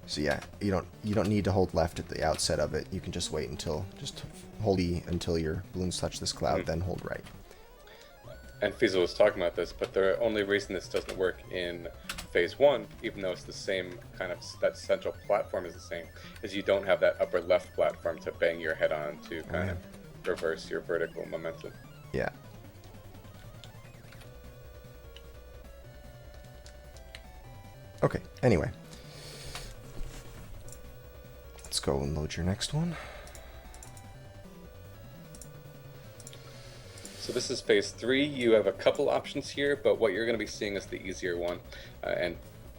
So yeah, you don't need to hold left at the outset of it. You can just wait until, just hold E until your balloons touch this cloud, then hold right. And Fiesel was talking about this, but the only reason this doesn't work in phase 1, even though it's the same kind of, that central platform is the same, is you don't have that upper left platform to bang your head on to kind of reverse your vertical momentum. Yeah. Okay, anyway. Let's go and load your next one. So this is phase 3. You have a couple options here, but what you're going to be seeing is the easier one. And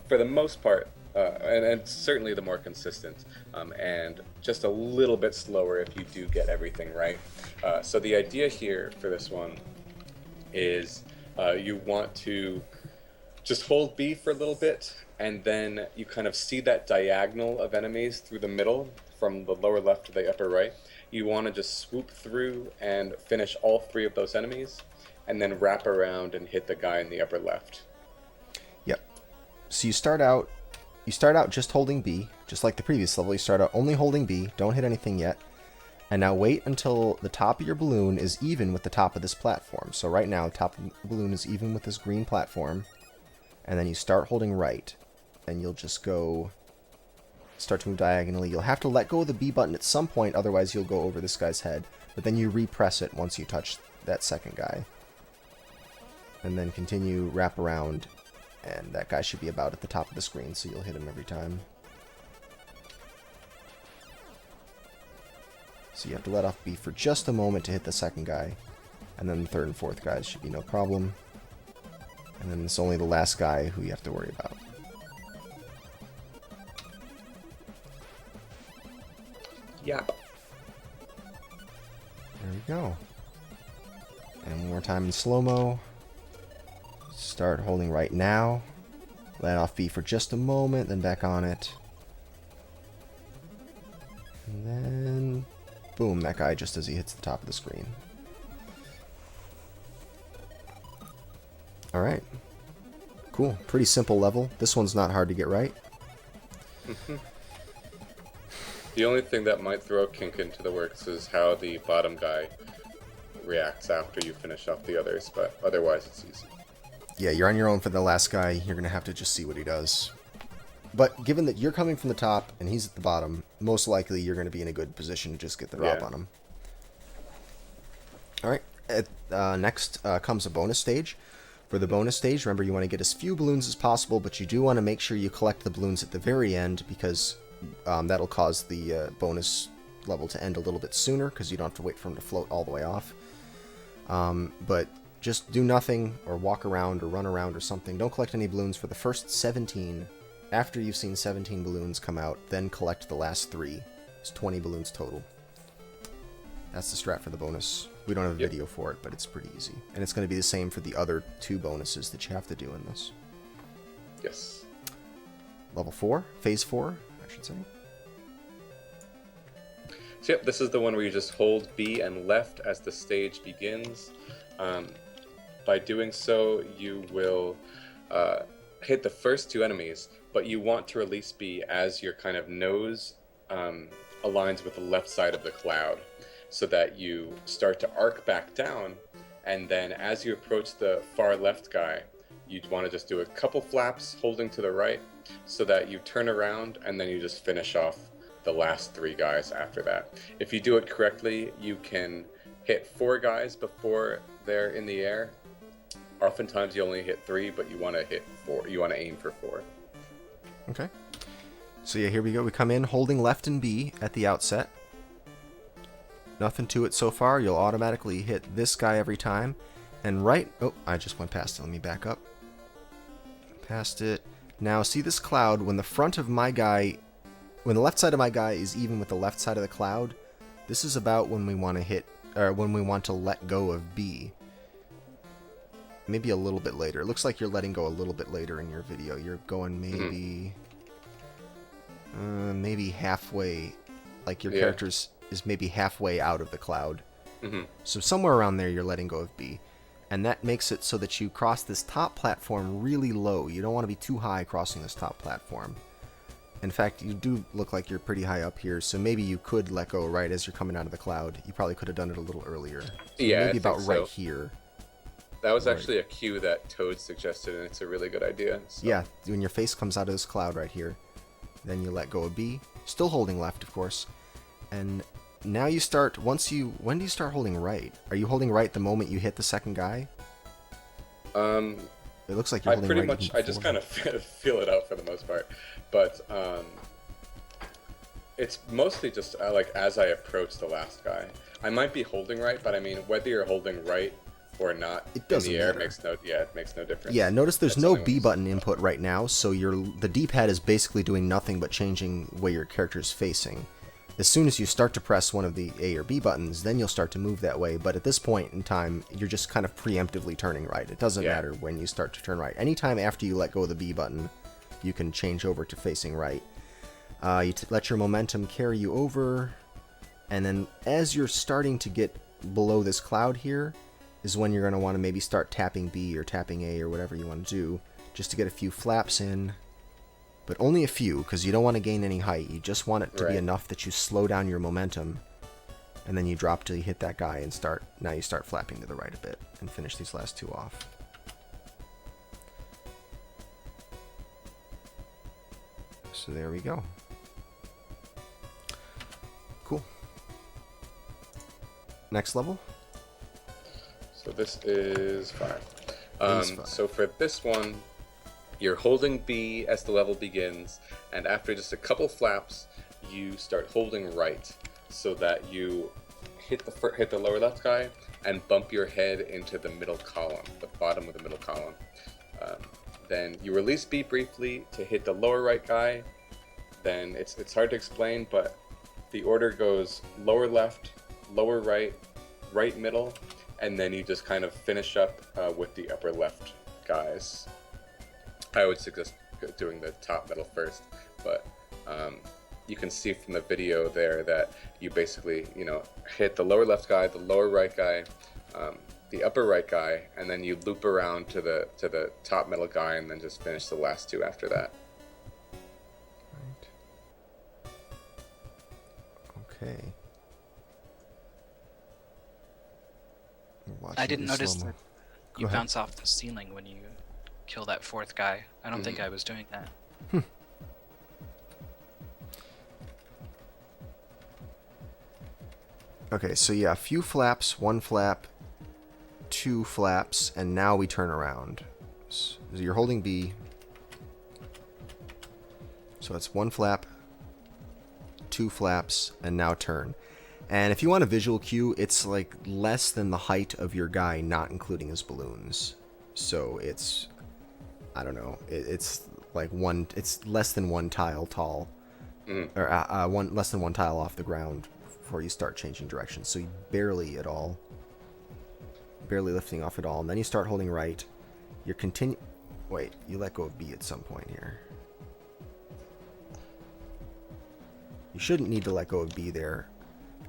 for the most part, and certainly the more consistent, and just a little bit slower if you do get everything right. So the idea here for this one is you want to just hold B for a little bit, and then you kind of see that diagonal of enemies through the middle from the lower left to the upper right. You want to just swoop through and finish all 3 of those enemies, and then wrap around and hit the guy in the upper left. Yep. So you start out just holding B, just like the previous level. You start out only holding B, don't hit anything yet, and now wait until the top of your balloon is even with the top of this platform. So right now, the top of the balloon is even with this green platform, and then you start holding right, and you'll just go, start to move diagonally. You'll have to let go of the B button at some point, otherwise you'll go over this guy's head, but then you repress it once you touch that second guy. And then continue, wrap around, and that guy should be about at the top of the screen, so you'll hit him every time. So you have to let off B for just a moment to hit the second guy, and then the third and fourth guys should be no problem. And then it's only the last guy who you have to worry about. Yeah. There we go. And one more time in slow-mo. Start holding right now. Let off B for just a moment, then back on it. And then, boom, that guy just as he hits the top of the screen. Alright. Cool. Pretty simple level. This one's not hard to get right. The only thing that might throw a kink into the works is how the bottom guy reacts after you finish off the others, but otherwise it's easy. Yeah, you're on your own for the last guy. You're going to have to just see what he does. But given that you're coming from the top and he's at the bottom, most likely you're going to be in a good position to just get the drop on him. Alright, next comes a bonus stage. For the bonus stage, remember you want to get as few balloons as possible, but you do want to make sure you collect the balloons at the very end, because that'll cause the bonus level to end a little bit sooner, because you don't have to wait for them to float all the way off. But just do nothing, or walk around, or run around, or something. Don't collect any balloons for the first 17. After you've seen 17 balloons come out, then collect the last 3. It's 20 balloons total. That's the strat for the bonus. We don't have a video for it, but it's pretty easy. And it's going to be the same for the other 2 bonuses that you have to do in this. Yes. Level 4, phase 4, I should say. So yep, this is the one where you just hold B and left as the stage begins. By doing so, you will hit the first 2 enemies, but you want to release B as your kind of nose aligns with the left side of the cloud, so that you start to arc back down, and then as you approach the far left guy, you'd want to just do a couple flaps holding to the right, so that you turn around and then you just finish off the last 3 guys after that. If you do it correctly, you can hit 4 guys before they're in the air. Oftentimes you only hit 3, but you want to hit 4. You want to aim for 4. Okay. So yeah, here we go. We come in holding left and B at the outset. Nothing to it so far. You'll automatically hit this guy every time. And right... Oh, I just went past it. Let me back up. Past it. Now, see this cloud? When the front of my guy... When the left side of my guy is even with the left side of the cloud, this is about when we want to hit... Or when we want to let go of B. Maybe a little bit later. It looks like you're letting go a little bit later in your video. You're going maybe... maybe halfway... Like your character's is maybe halfway out of the cloud. So somewhere around there you're letting go of B. And that makes it so that you cross this top platform really low. You don't want to be too high crossing this top platform. In fact, you do look like you're pretty high up here, so maybe you could let go right as you're coming out of the cloud. You probably could have done it a little earlier. So yeah, maybe about right here. That was actually a cue that Toad suggested, and it's a really good idea. So. Yeah, when your face comes out of this cloud right here, then you let go of B. Still holding left, of course. And now you start, when do you start holding right? Are you holding right the moment you hit the second guy? It looks like you're holding right. I just kind of feel it out for the most part. But it's mostly just like as I approach the last guy. I might be holding right, but I mean, whether you're holding right or not it doesn't in the air matter. It makes no difference. Yeah, notice there's no B button input right now, so the D-pad is basically doing nothing but changing where your character is facing. As soon as you start to press one of the A or B buttons, then you'll start to move that way. But at this point in time, you're just kind of preemptively turning right. It doesn't matter when you start to turn right. Anytime after you let go of the B button, you can change over to facing right. You let your momentum carry you over. And then as you're starting to get below this cloud here, is when you're going to want to maybe start tapping B or tapping A or whatever you want to do, just to get a few flaps in. But only a few, because you don't want to gain any height. You just want it to be enough that you slow down your momentum, and then you drop till you hit that guy and start. Now you start flapping to the right a bit and finish these last two off. So there we go. Cool. Next level. So this is 5. So for this one, you're holding B as the level begins, and after just a couple flaps, you start holding right, so that you hit the lower left guy and bump your head into the middle column, the bottom of the middle column. Then you release B briefly to hit the lower right guy. Then it's hard to explain, but the order goes lower left, lower right, right middle, and then you just kind of finish up with the upper left guys. I would suggest doing the top middle first, but you can see from the video there that you basically, hit the lower left guy, the lower right guy, the upper right guy, and then you loop around to the top middle guy, and then just finish the last two after that. Right. Okay. I didn't notice that you bounce off the ceiling when you kill that fourth guy. I don't think I was doing that. Okay, so yeah, a few flaps, one flap, two flaps, and now we turn around. So you're holding B. So it's one flap, two flaps, and now turn. And if you want a visual cue, it's like less than the height of your guy, not including his balloons. So it's, I don't know, it's like it's less than one tile tall, or less than one tile off the ground before you start changing direction. So you barely lifting off at all, and then you start holding right. You're Wait, you let go of B at some point here. You shouldn't need to let go of B there.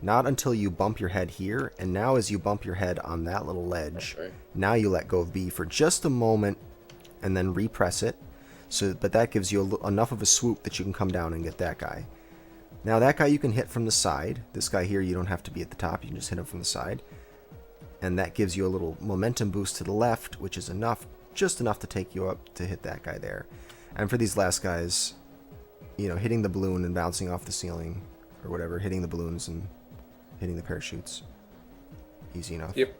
Not until you bump your head here, and now as you bump your head on that little ledge, now you let go of B for just a moment, and then repress it. But that gives you enough of a swoop that you can come down and get that guy. Now that guy you can hit from the side. This guy here, you don't have to be at the top, you can just hit him from the side. And that gives you a little momentum boost to the left, which is just enough to take you up to hit that guy there. And for these last guys, hitting the balloon and bouncing off the ceiling, or whatever, hitting the balloons and hitting the parachutes, easy enough. Yep.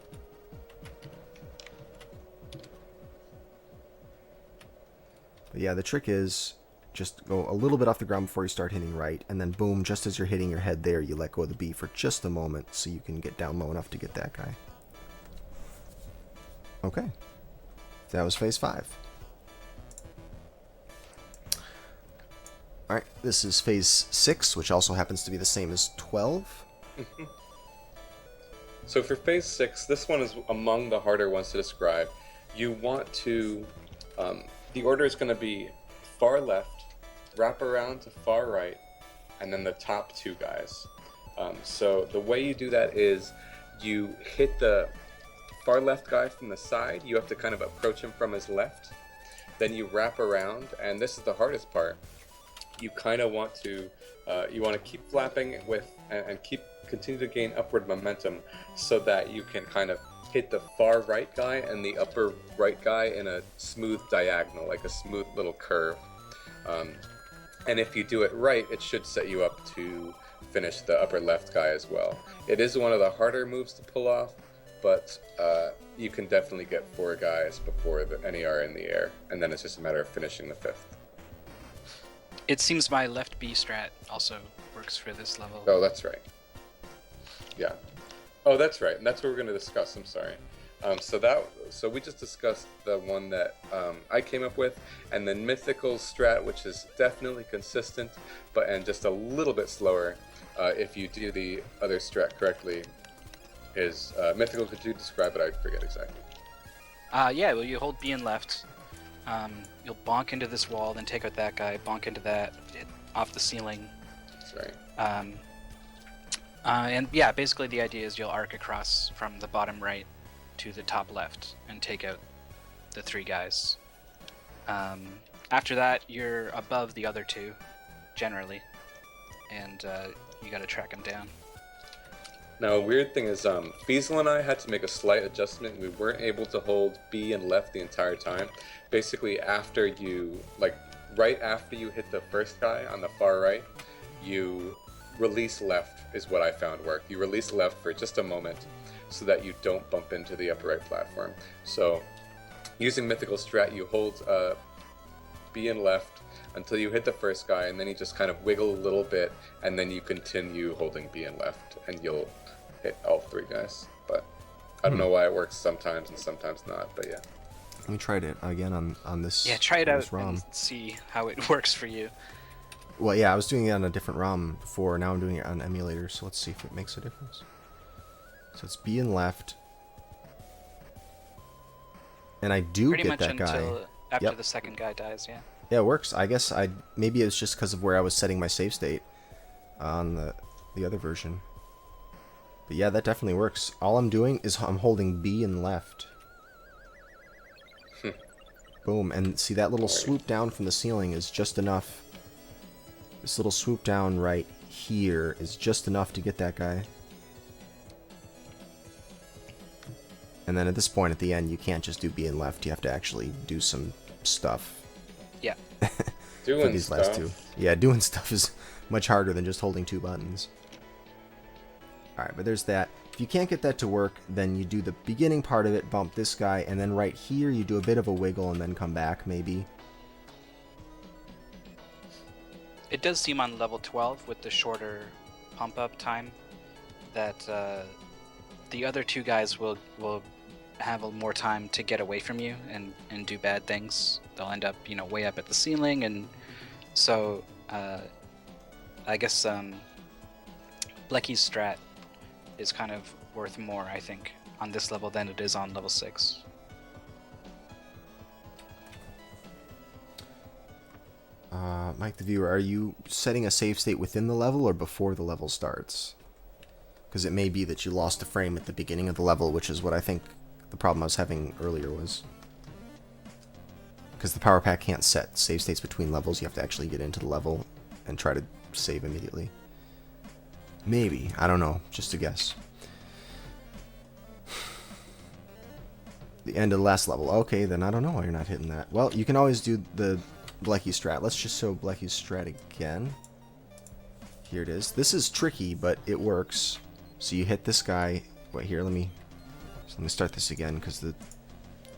But yeah, the trick is just go a little bit off the ground before you start hitting right, and then boom, just as you're hitting your head there, you let go of the B for just a moment so you can get down low enough to get that guy. Okay. That was phase 5. Alright, this is phase 6, which also happens to be the same as 12. So for phase 6, this one is among the harder ones to describe. You want to, the order is going to be far left, wrap around to far right, and then the top 2 guys. So the way you do that is you hit the far left guy from the side. You have to kind of approach him from his left. Then you wrap around, and this is the hardest part. You kind of want to, keep flapping with and continue to gain upward momentum so that you can kind of hit the far right guy and the upper right guy in a smooth diagonal, like a smooth little curve. And if you do it right, it should set you up to finish the upper left guy as well. It is one of the harder moves to pull off, but you can definitely get 4 guys before any are in the air, and then it's just a matter of finishing the 5th. It seems my left B strat also works for this level. Oh, that's right. Yeah. Oh, that's right. And that's what we're going to discuss. I'm sorry. So we just discussed the one that I came up with, and then mythical strat, which is definitely consistent, and just a little bit slower. If you do the other strat correctly, is mythical. Could you describe it? I forget exactly. Yeah. Well, you hold B and left. You'll bonk into this wall, then take out that guy, bonk into that, off the ceiling. That's right. And yeah, basically the idea is you'll arc across from the bottom right to the top left and take out the 3 guys. After that, you're above the other 2, generally, and you gotta track them down. Now, a weird thing is, Feasel and I had to make a slight adjustment. We weren't able to hold B and left the entire time. Basically, right after you hit the first guy on the far right, you release left is what I found worked. You release left for just a moment so that you don't bump into the upper right platform. So, using mythical strat, you hold B and left until you hit the first guy, and then you just kind of wiggle a little bit, and then you continue holding B and left, and you'll hit all 3 guys. But I don't know why it works sometimes and sometimes not, but yeah. We tried it again on this. Yeah, try it out ROM. and see how it works for you. Well, yeah, I was doing it on a different ROM before. Now I'm doing it on emulator, so let's see if it makes a difference. So it's B and left. And I do Pretty get much that guy. until after Yep. the second guy dies, yeah. Yeah, it works. I guess maybe it's just because of where I was setting my save state on the other version. But yeah, that definitely works. All I'm doing is I'm holding B and left. Boom. And see, that little swoop down from the ceiling is just enough. This little swoop down right here is just enough to get that guy. And then at this point at the end, you can't just do B and left. You have to actually do some stuff. Yeah. Doing For these stuff. last 2. Yeah, doing stuff is much harder than just holding 2 buttons. Alright, but there's that. If you can't get that to work, then you do the beginning part of it, bump this guy, and then right here you do a bit of a wiggle and then come back, maybe. It does seem on level 12 with the shorter pump up time that the other 2 guys will have more time to get away from you and do bad things. They'll end up, way up at the ceiling, and so I guess Blechy's strat is kind of worth more, I think, on this level than it is on level 6. Mike the viewer, are you setting a save state within the level or before the level starts? Because it may be that you lost a frame at the beginning of the level, which is what I think the problem I was having earlier was. Because the power pack can't set save states between levels, you have to actually get into the level and try to save immediately. Maybe, I don't know, just a guess. The end of the last level. Okay, then I don't know why you're not hitting that. Well, you can always do the Blechy strat. Let's just show Blechy's strat again. Here it is. This is tricky, but it works. So you hit this guy. Wait, here, let me start this again, because the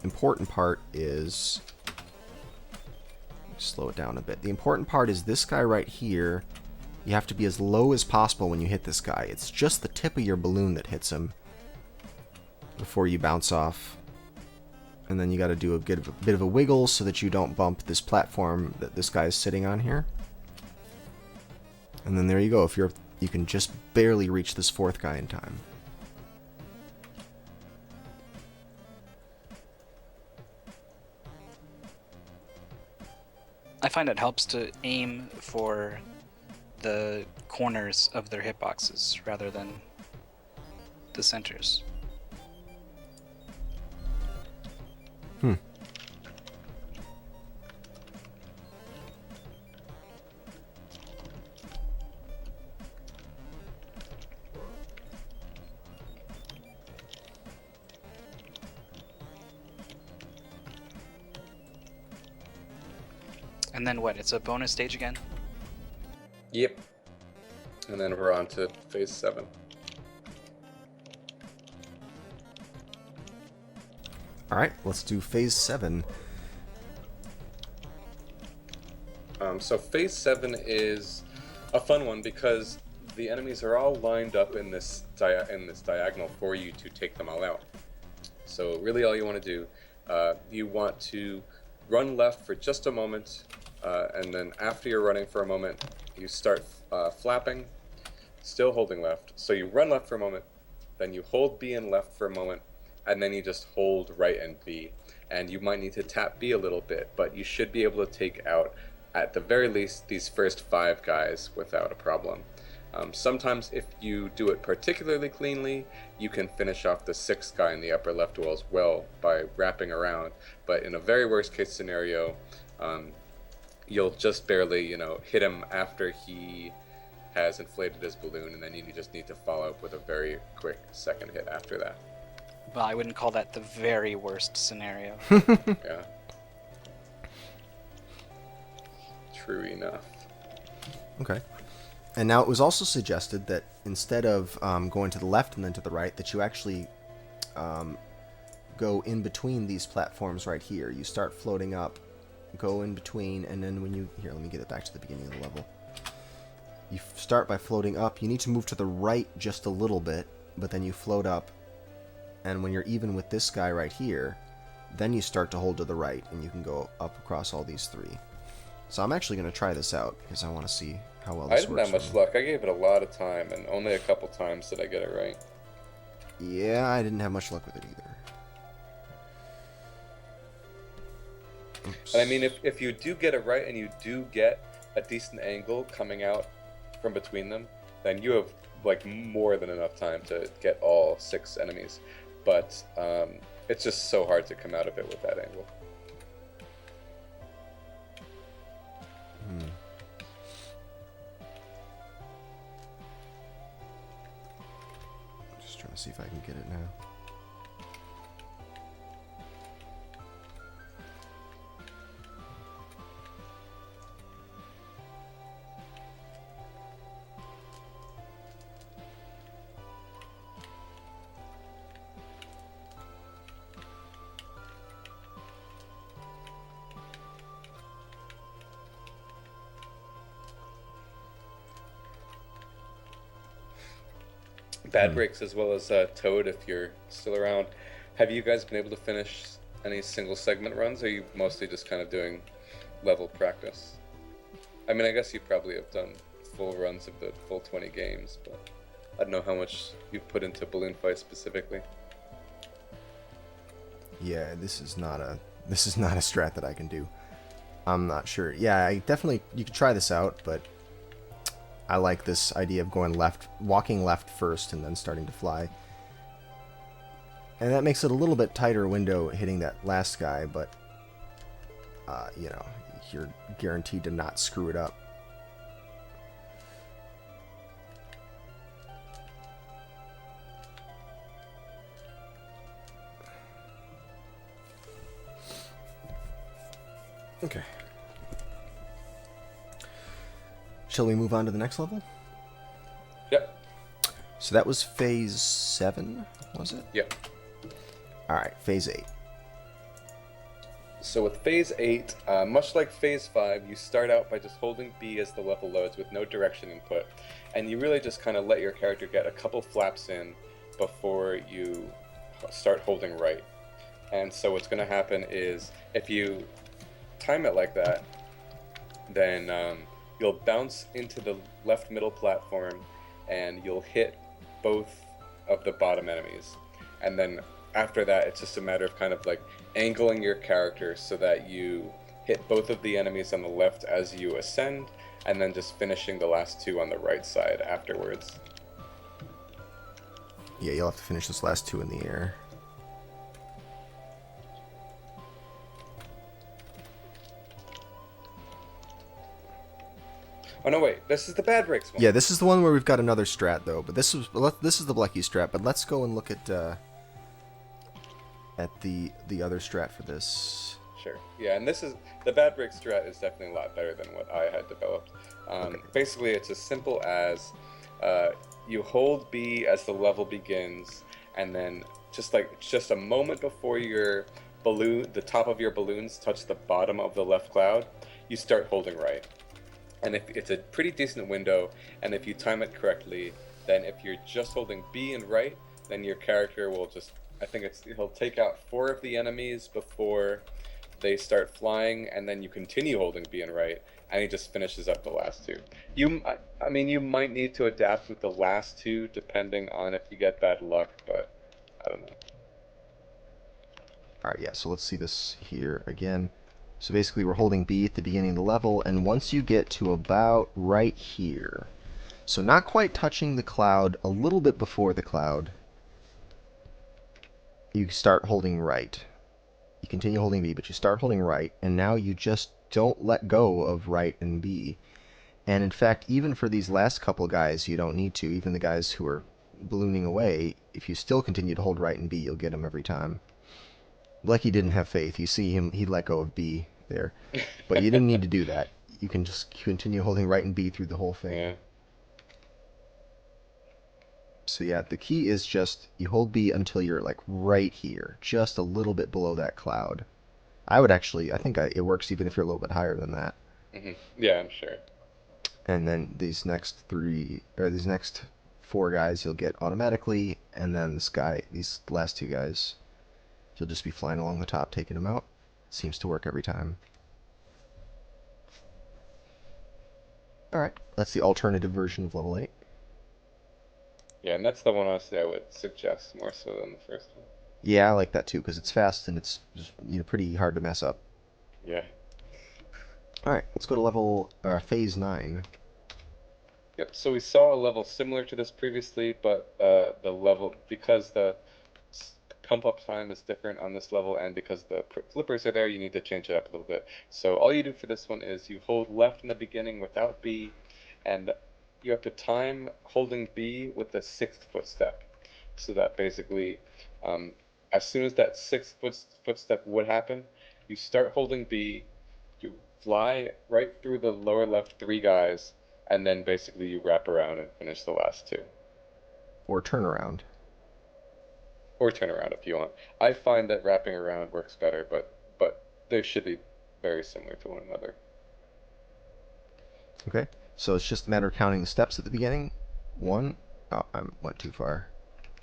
important part is Slow it down a bit. The important part is this guy right here. You have to be as low as possible when you hit this guy. It's just the tip of your balloon that hits him before you bounce off. And then you got to do a bit of a wiggle so that you don't bump this platform that this guy is sitting on here. And then there you go. You can just barely reach this fourth guy in time. I find it helps to aim for the corners of their hitboxes rather than the centers. And then what? It's a bonus stage again? Yep. And then we're on to phase 7. Alright, let's do phase 7. So phase 7 is a fun one because the enemies are all lined up in this diagonal for you to take them all out. So really all you want to do, you want to run left for just a moment, and then after you're running for a moment, you start flapping, still holding left. So you run left for a moment, then you hold B and left for a moment, and then you just hold right and B. And you might need to tap B a little bit, but you should be able to take out, at the very least, these first 5 guys without a problem. Sometimes if you do it particularly cleanly, you can finish off the 6th guy in the upper left wall as well by wrapping around. But in a very worst case scenario, you'll just barely, hit him after he has inflated his balloon, and then you just need to follow up with a very quick second hit after that. Well, I wouldn't call that the very worst scenario. Yeah. True enough. Okay. And now it was also suggested that instead of going to the left and then to the right, that you actually go in between these platforms right here. You start floating up, go in between, and then when you... Here, let me get it back to the beginning of the level. You start by floating up. You need to move to the right just a little bit, but then you float up. And when you're even with this guy right here, then you start to hold to the right, and you can go up across all these 3. So I'm actually going to try this out, because I want to see how well this I didn't works. have much luck. I gave it a lot of time, and only a couple times did I get it right. Yeah, I didn't have much luck with it either. Oops. And I mean, if you do get it right, and you do get a decent angle coming out from between them, then you have, more than enough time to get all 6 enemies. But it's just so hard to come out of it with that angle. Just trying to see if I can get it now. Bad Breaks as well as Toad, if you're still around. Have you guys been able to finish any single segment runs, or are you mostly just kind of doing level practice? I mean, I guess you probably have done full runs of the full 20 games, but I don't know how much you've put into Balloon Fight specifically. Yeah, this is not a strat that I can do. I'm not sure. Yeah, you can try this out, but I like this idea of going left, walking left first, and then starting to fly. And that makes it a little bit tighter window hitting that last guy, but you're guaranteed to not screw it up. Okay. Shall we move on to the next level? Yep. So that was phase 7, was it? Yep. Alright, phase 8. So with Phase 8, much like Phase 5, you start out by just holding B as the level loads with no direction input, and you really just kind of let your character get a couple flaps in before you start holding right. And so what's going to happen is if you time it like that, then you'll bounce into the left middle platform and you'll hit both of the bottom enemies. And then after that, it's just a matter of kind of like angling your character so that you hit both of the enemies on the left as you ascend, and then just finishing the last two on the right side afterwards. Yeah, you'll have to finish this last two in the air. Oh no, wait! This is the bad breaks one. Yeah, this is the one where we've got another strat though. But this is the Blechy strat. But let's go and look at the other strat for this. Sure. Yeah, and this is the bad break strat is definitely a lot better than what I had developed. Okay. Basically, it's as simple as you hold B as the level begins, and then just a moment before your balloon, the top of your balloons touch the bottom of the left cloud, you start holding right. And if it's a pretty decent window, and if you time it correctly, then if you're just holding B and right, then your character will just, he'll take out 4 of the enemies before they start flying, and then you continue holding B and right, and he just finishes up the last two. I mean, you might need to adapt with the last two depending on if you get bad luck, but I don't know. Alright, yeah, so let's see this here again. So basically we're holding B at the beginning of the level, and once you get to about right here, so not quite touching the cloud, a little bit before the cloud, you start holding right. You continue holding B, but you start holding right, and now you just don't let go of right and B. And in fact, even for these last couple guys, you don't need to. Even the guys who are ballooning away, if you still continue to hold right and B, you'll get them every time. Blechy didn't have faith. You see him, he let go of B there. But you didn't need to do that. You can just continue holding right and B through the whole thing. Yeah. So yeah, the key is just you hold B until you're like right here, just a little bit below that cloud. I think it works even if you're a little bit higher than that. Yeah, I'm sure. And then these next 4 guys you'll get automatically, and then these last 2 guys, you'll just be flying along the top taking them out. Seems to work every time. Alright, that's the alternative version of level 8. Yeah, and that's the one honestly I would suggest more so than the first one. Yeah, I like that too, because it's fast and it's just, pretty hard to mess up. Yeah. Alright, let's go to phase 9. Yep, so we saw a level similar to this previously, but the level, because the pump up time is different on this level, and because the flippers are there, you need to change it up a little bit. So all you do for this one is you hold left in the beginning without B, and you have to time holding B with the 6th footstep. So that basically, as soon as that 6th footstep would happen, you start holding B, you fly right through the lower left 3 guys, and then basically you wrap around and finish the last 2. Or turnaround. Or turn around if you want. I find that wrapping around works better, but they should be very similar to one another. Okay, so it's just a matter of counting the steps at the beginning. 1. Oh, I went too far.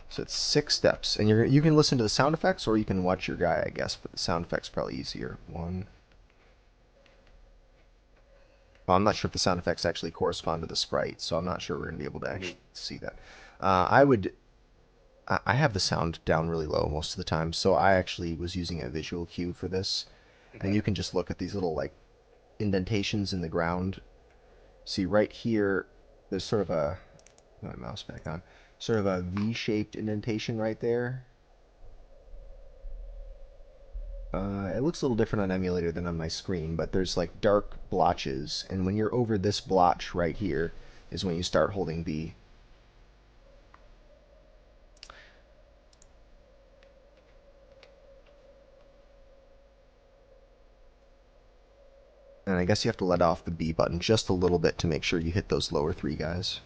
So it's 6 steps, and you can listen to the sound effects, or you can watch your guy, I guess. But the sound effects probably easier. 1. Well, I'm not sure if the sound effects actually correspond to the sprite, so I'm not sure we're gonna be able to actually see that. I have the sound down really low most of the time, so I actually was using a visual cue for this, and you can just look at these little like indentations in the ground. See right here, there's sort of a put my mouse back on, sort of a V-shaped indentation right there. It looks a little different on emulator than on my screen, but there's like dark blotches, and when you're over this blotch right here is when you start holding B. And I guess you have to let off the B button just a little bit to make sure you hit those lower 3 guys.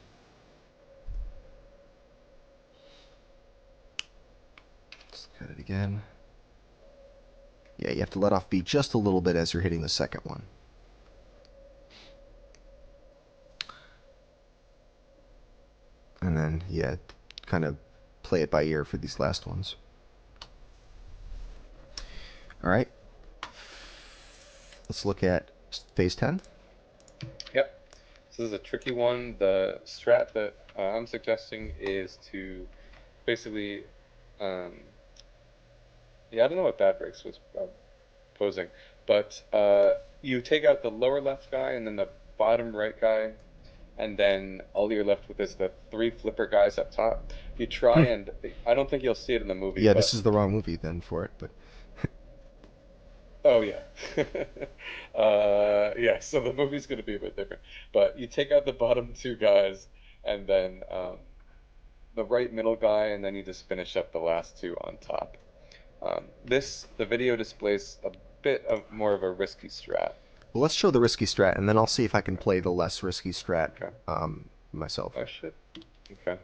Let's cut it again. Yeah, you have to let off beat just a little bit as you're hitting the second one. And then, yeah, kind of play it by ear for these last ones. All right. Let's look at phase 10. Yep. So this is a tricky one. The strat that I'm suggesting is to basically, um, yeah, I don't know what Bad Breaks was posing, but you take out the lower left guy and then the bottom right guy, and then all you're left with is the three flipper guys up top. You try and I don't think you'll see it in the movie, Yeah, this but is the wrong movie then for it, but oh yeah, yeah. So the movie's gonna be a bit different, but you take out the bottom two guys, and then the right middle guy, and then you just finish up the last two on top. The video displays a bit of more of a risky strat. well, let's show the risky strat, and then I'll see if I can play the less risky strat Okay. myself. I should. Okay.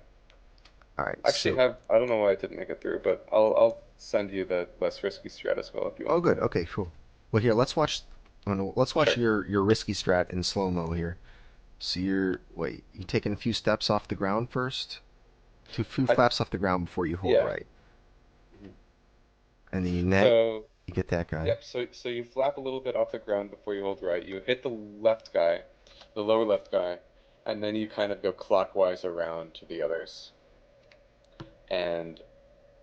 All right. Actually, So, I don't know why I didn't make it through, but I'll send you the less risky strat as well if you oh, want. good. Okay, cool. Well, here, let's watch. Oh, no, let's watch Sure. your risky strat in slow mo here. So you taking a few steps off the ground first, two few I, flaps off the ground before you hold yeah. right, and then you net, So you get that guy. yep. So you flap a little bit off the ground before you hold right. You hit the left guy, the lower left guy, and then you kind of go clockwise around to the others. And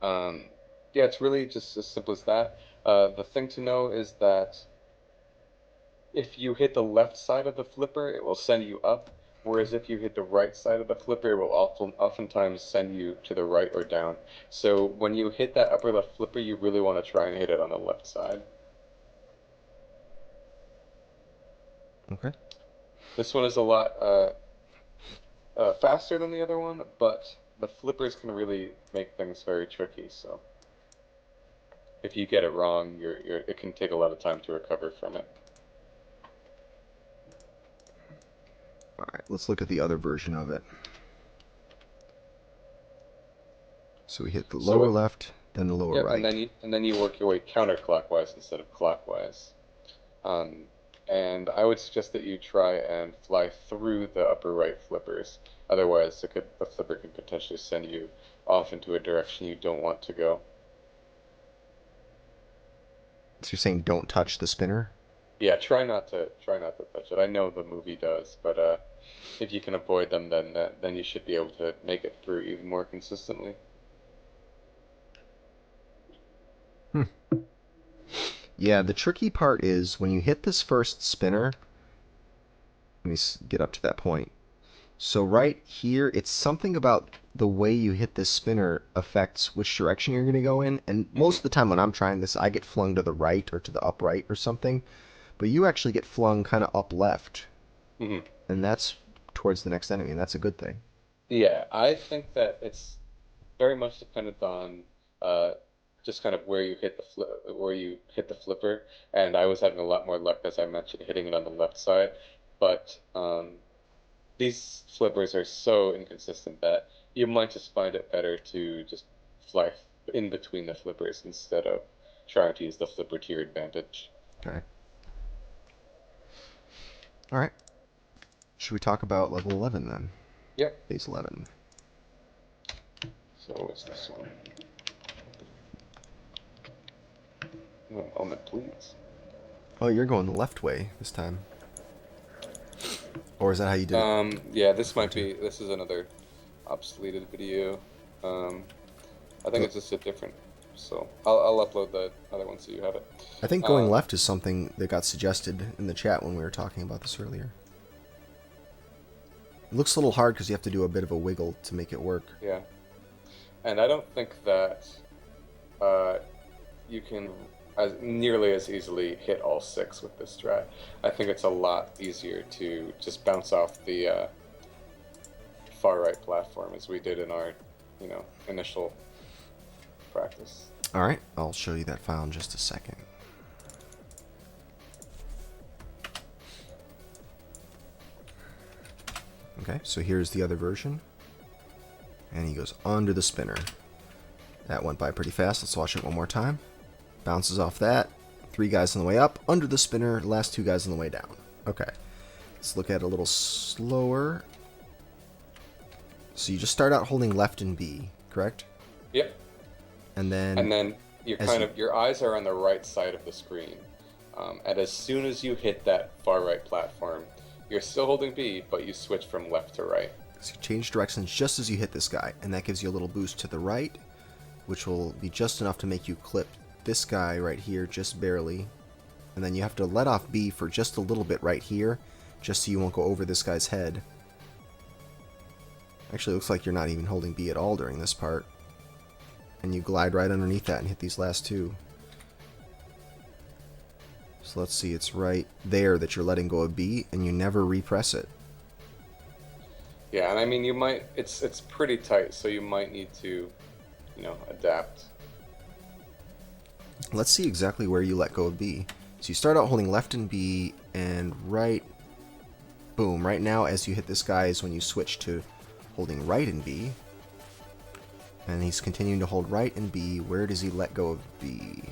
yeah, it's really just as simple as that. The thing to know is that if you hit the left side of the flipper, it will send you up. Whereas if you hit the right side of the flipper, it will oftentimes send you to the right or down. So when you hit that upper left flipper, you really want to try and hit it on the left side. Okay. This one is a lot faster than the other one, but the flippers can really make things very tricky. So if you get it wrong, it can take a lot of time to recover from it. All right. Let's look at the other version of it. So we hit the So lower left, then the lower yep, right. and then you work your way counterclockwise instead of clockwise. Um, and I would suggest that you try and fly through the upper right flippers. Otherwise, the flipper can potentially send you off into a direction you don't want to go. So you're saying don't touch the spinner? Yeah, try not to touch it. I know the movie does, but if you can avoid them, then you should be able to make it through even more consistently. Hmm. Yeah, the tricky part is when you hit this first spinner. Let me get up to that point. So right here, it's something about the way you hit this spinner affects which direction you're going to go in. And most of the time when I'm trying this, I get flung to the right or to the upright or something. But you actually get flung kind of up left. Hmm. And that's towards the next enemy, and that's a good thing. Yeah, I think that it's very much dependent on uh, just kind of where you hit the flipper. And I was having a lot more luck, as I mentioned, hitting it on the left side. But these flippers are so inconsistent that you might just find it better to just fly in between the flippers instead of trying to use the flipper to your advantage. Okay. All right. Should we talk about level 11 then? Yep. Phase 11. So what's this one? Oh, element, please. Oh, you're going the left way this time. Or is that how you did it? Yeah, this is another obsoleted video. I think Oh, it's just a different, so I'll upload the other one so you have it. I think going Um, left is something that got suggested in the chat when we were talking about this earlier. It looks a little hard because you have to do a bit of a wiggle to make it work. yeah, and I don't think that uh, you can as nearly as easily hit all six with this strat. I think it's a lot easier to just bounce off the far right platform as we did in our, initial practice. Alright, I'll show you that file in just a second. Okay, so here's the other version. And he goes under the spinner. That went by pretty fast. Let's watch it one more time. Bounces off that, 3 guys on the way up, under the spinner, last 2 guys on the way down. Okay. Let's look at it a little slower. So you just start out holding left and B, correct? Yep. And then Your eyes are on the right side of the screen. And as soon as you hit that far right platform, you're still holding B, but you switch from left to right. So you change directions just as you hit this guy, and that gives you a little boost to the right, which will be just enough to make you clip this guy right here, just barely. And then you have to let off B for just a little bit right here, just so you won't go over this guy's head. Actually, it looks like you're not even holding B at all during this part. And you glide right underneath that and hit these last 2. So let's see, it's right there that you're letting go of B, and you never repress it. Yeah, and I mean, it's pretty tight, so you might need to, adapt. Let's see exactly where you let go of B. So you start out holding left and B, and right, boom, right now as you hit this guy is when you switch to holding right and B. And he's continuing to hold right and B. Where does he let go of B?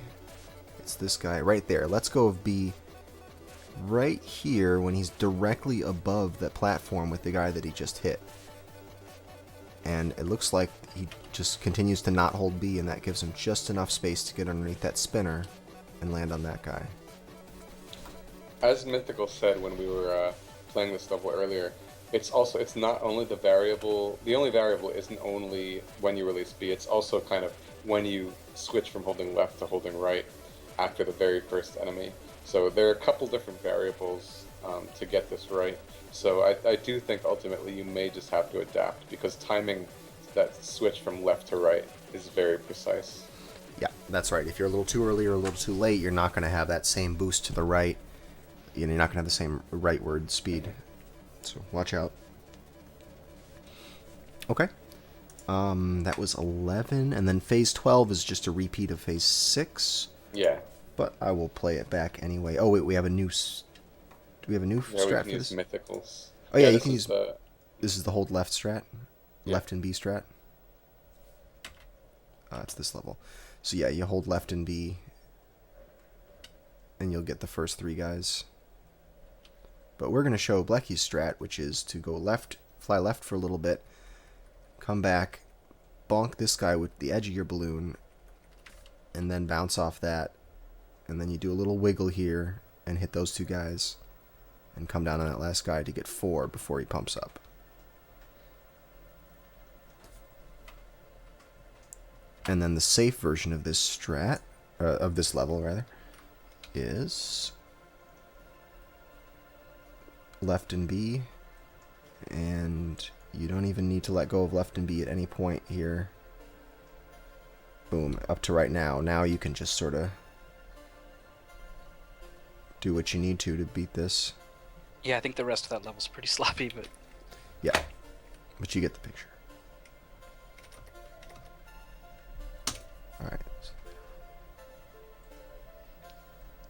It's this guy right there. Let's go of B right here when he's directly above that platform with the guy that he just hit. And it looks like he just continues to not hold B, and that gives him just enough space to get underneath that spinner and land on that guy. As Mythical said when we were playing this level earlier, it's not only the only variable isn't only when you release B, it's also kind of when you switch from holding left to holding right after the very first enemy. So there are a couple different variables to get this right. So I do think ultimately you may just have to adapt, because timing that switch from left to right is very precise. Yeah, that's right. If you're a little too early or a little too late, you're not going to have that same boost to the right. You're not going to have the same rightward speed. So watch out. Okay. That was 11, and then phase 12 is just a repeat of phase 6. Yeah. But I will play it back anyway. Oh wait, we have a new. Do we have a new strat for this? Mythicals. Oh yeah, you can use. This is the hold left strat, left and B strat. It's this level. So yeah, you hold left and B, and you'll get the first 3 guys. But we're gonna show Blechy's strat, which is to go left, fly left for a little bit, come back, bonk this guy with the edge of your balloon, and then bounce off that. And then you do a little wiggle here and hit those 2 guys and come down on that last guy to get 4 before he pumps up. And then the safe version of this strat, of this level rather, is left and B, and you don't even need to let go of left and B at any point here. Boom, up to right now. Now you can just sort of do what you need to beat this. Yeah, I think the rest of that level's pretty sloppy, but... Yeah, but you get the picture. Alright.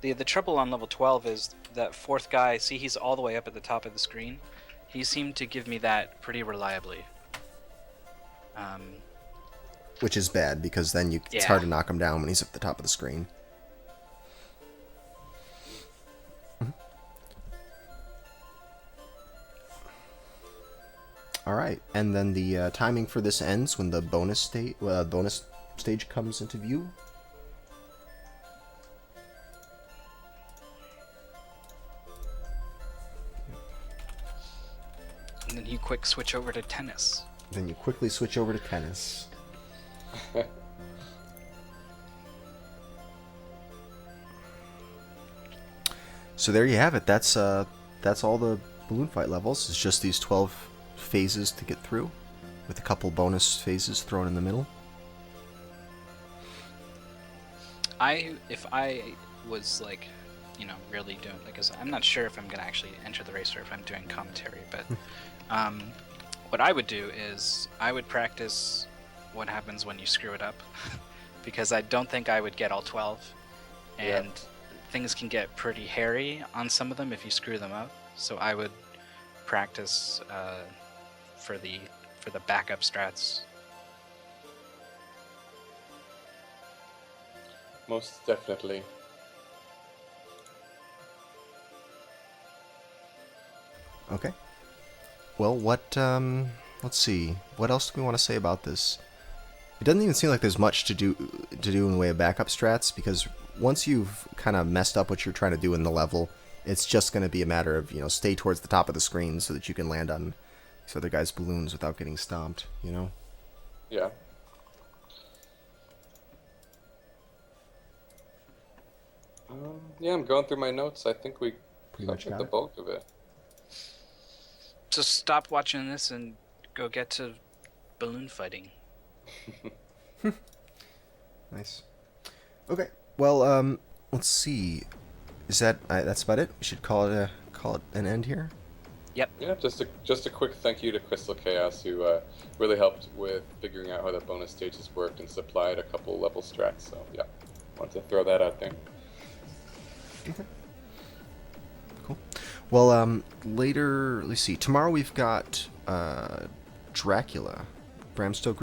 The trouble on level 12 is that 4th guy, see he's all the way up at the top of the screen? He seemed to give me that pretty reliably. Which is bad, because then it's hard to knock him down when he's at the top of the screen. Alright, and then the timing for this ends when the bonus stage comes into view. And then you quick switch over to tennis. Then you quickly switch over to tennis. So there you have it. That's all the balloon fight levels. It's just these 12 phases to get through, with a couple bonus phases thrown in the middle. If I was like, really doing, because I'm not sure if I'm gonna actually enter the race or if I'm doing commentary, but what I would do is I would practice what happens when you screw it up, because I don't think I would get all 12, and things can get pretty hairy on some of them if you screw them up. So I would practice for the backup strats. Most definitely. Okay. Well, let's see. What else do we want to say about this? It doesn't even seem like there's much to do in the way of backup strats, because once you've kind of messed up what you're trying to do in the level, it's just going to be a matter of, stay towards the top of the screen so that you can land on these other guys' balloons without getting stomped. Yeah. Yeah, I'm going through my notes. I think we Pretty much covered got the it. bulk of it. Just stop watching this and go get to balloon fighting. Nice. Okay. Well, let's see. That's about it? We should call it an end here. Yep. Yeah, just a quick thank you to Crystal Chaos, who really helped with figuring out how the bonus stages worked and supplied a couple level strats. So yeah, want to throw that out there. Okay. Cool. Well, later, let's see. Tomorrow we've got Dracula, Bram Stoker.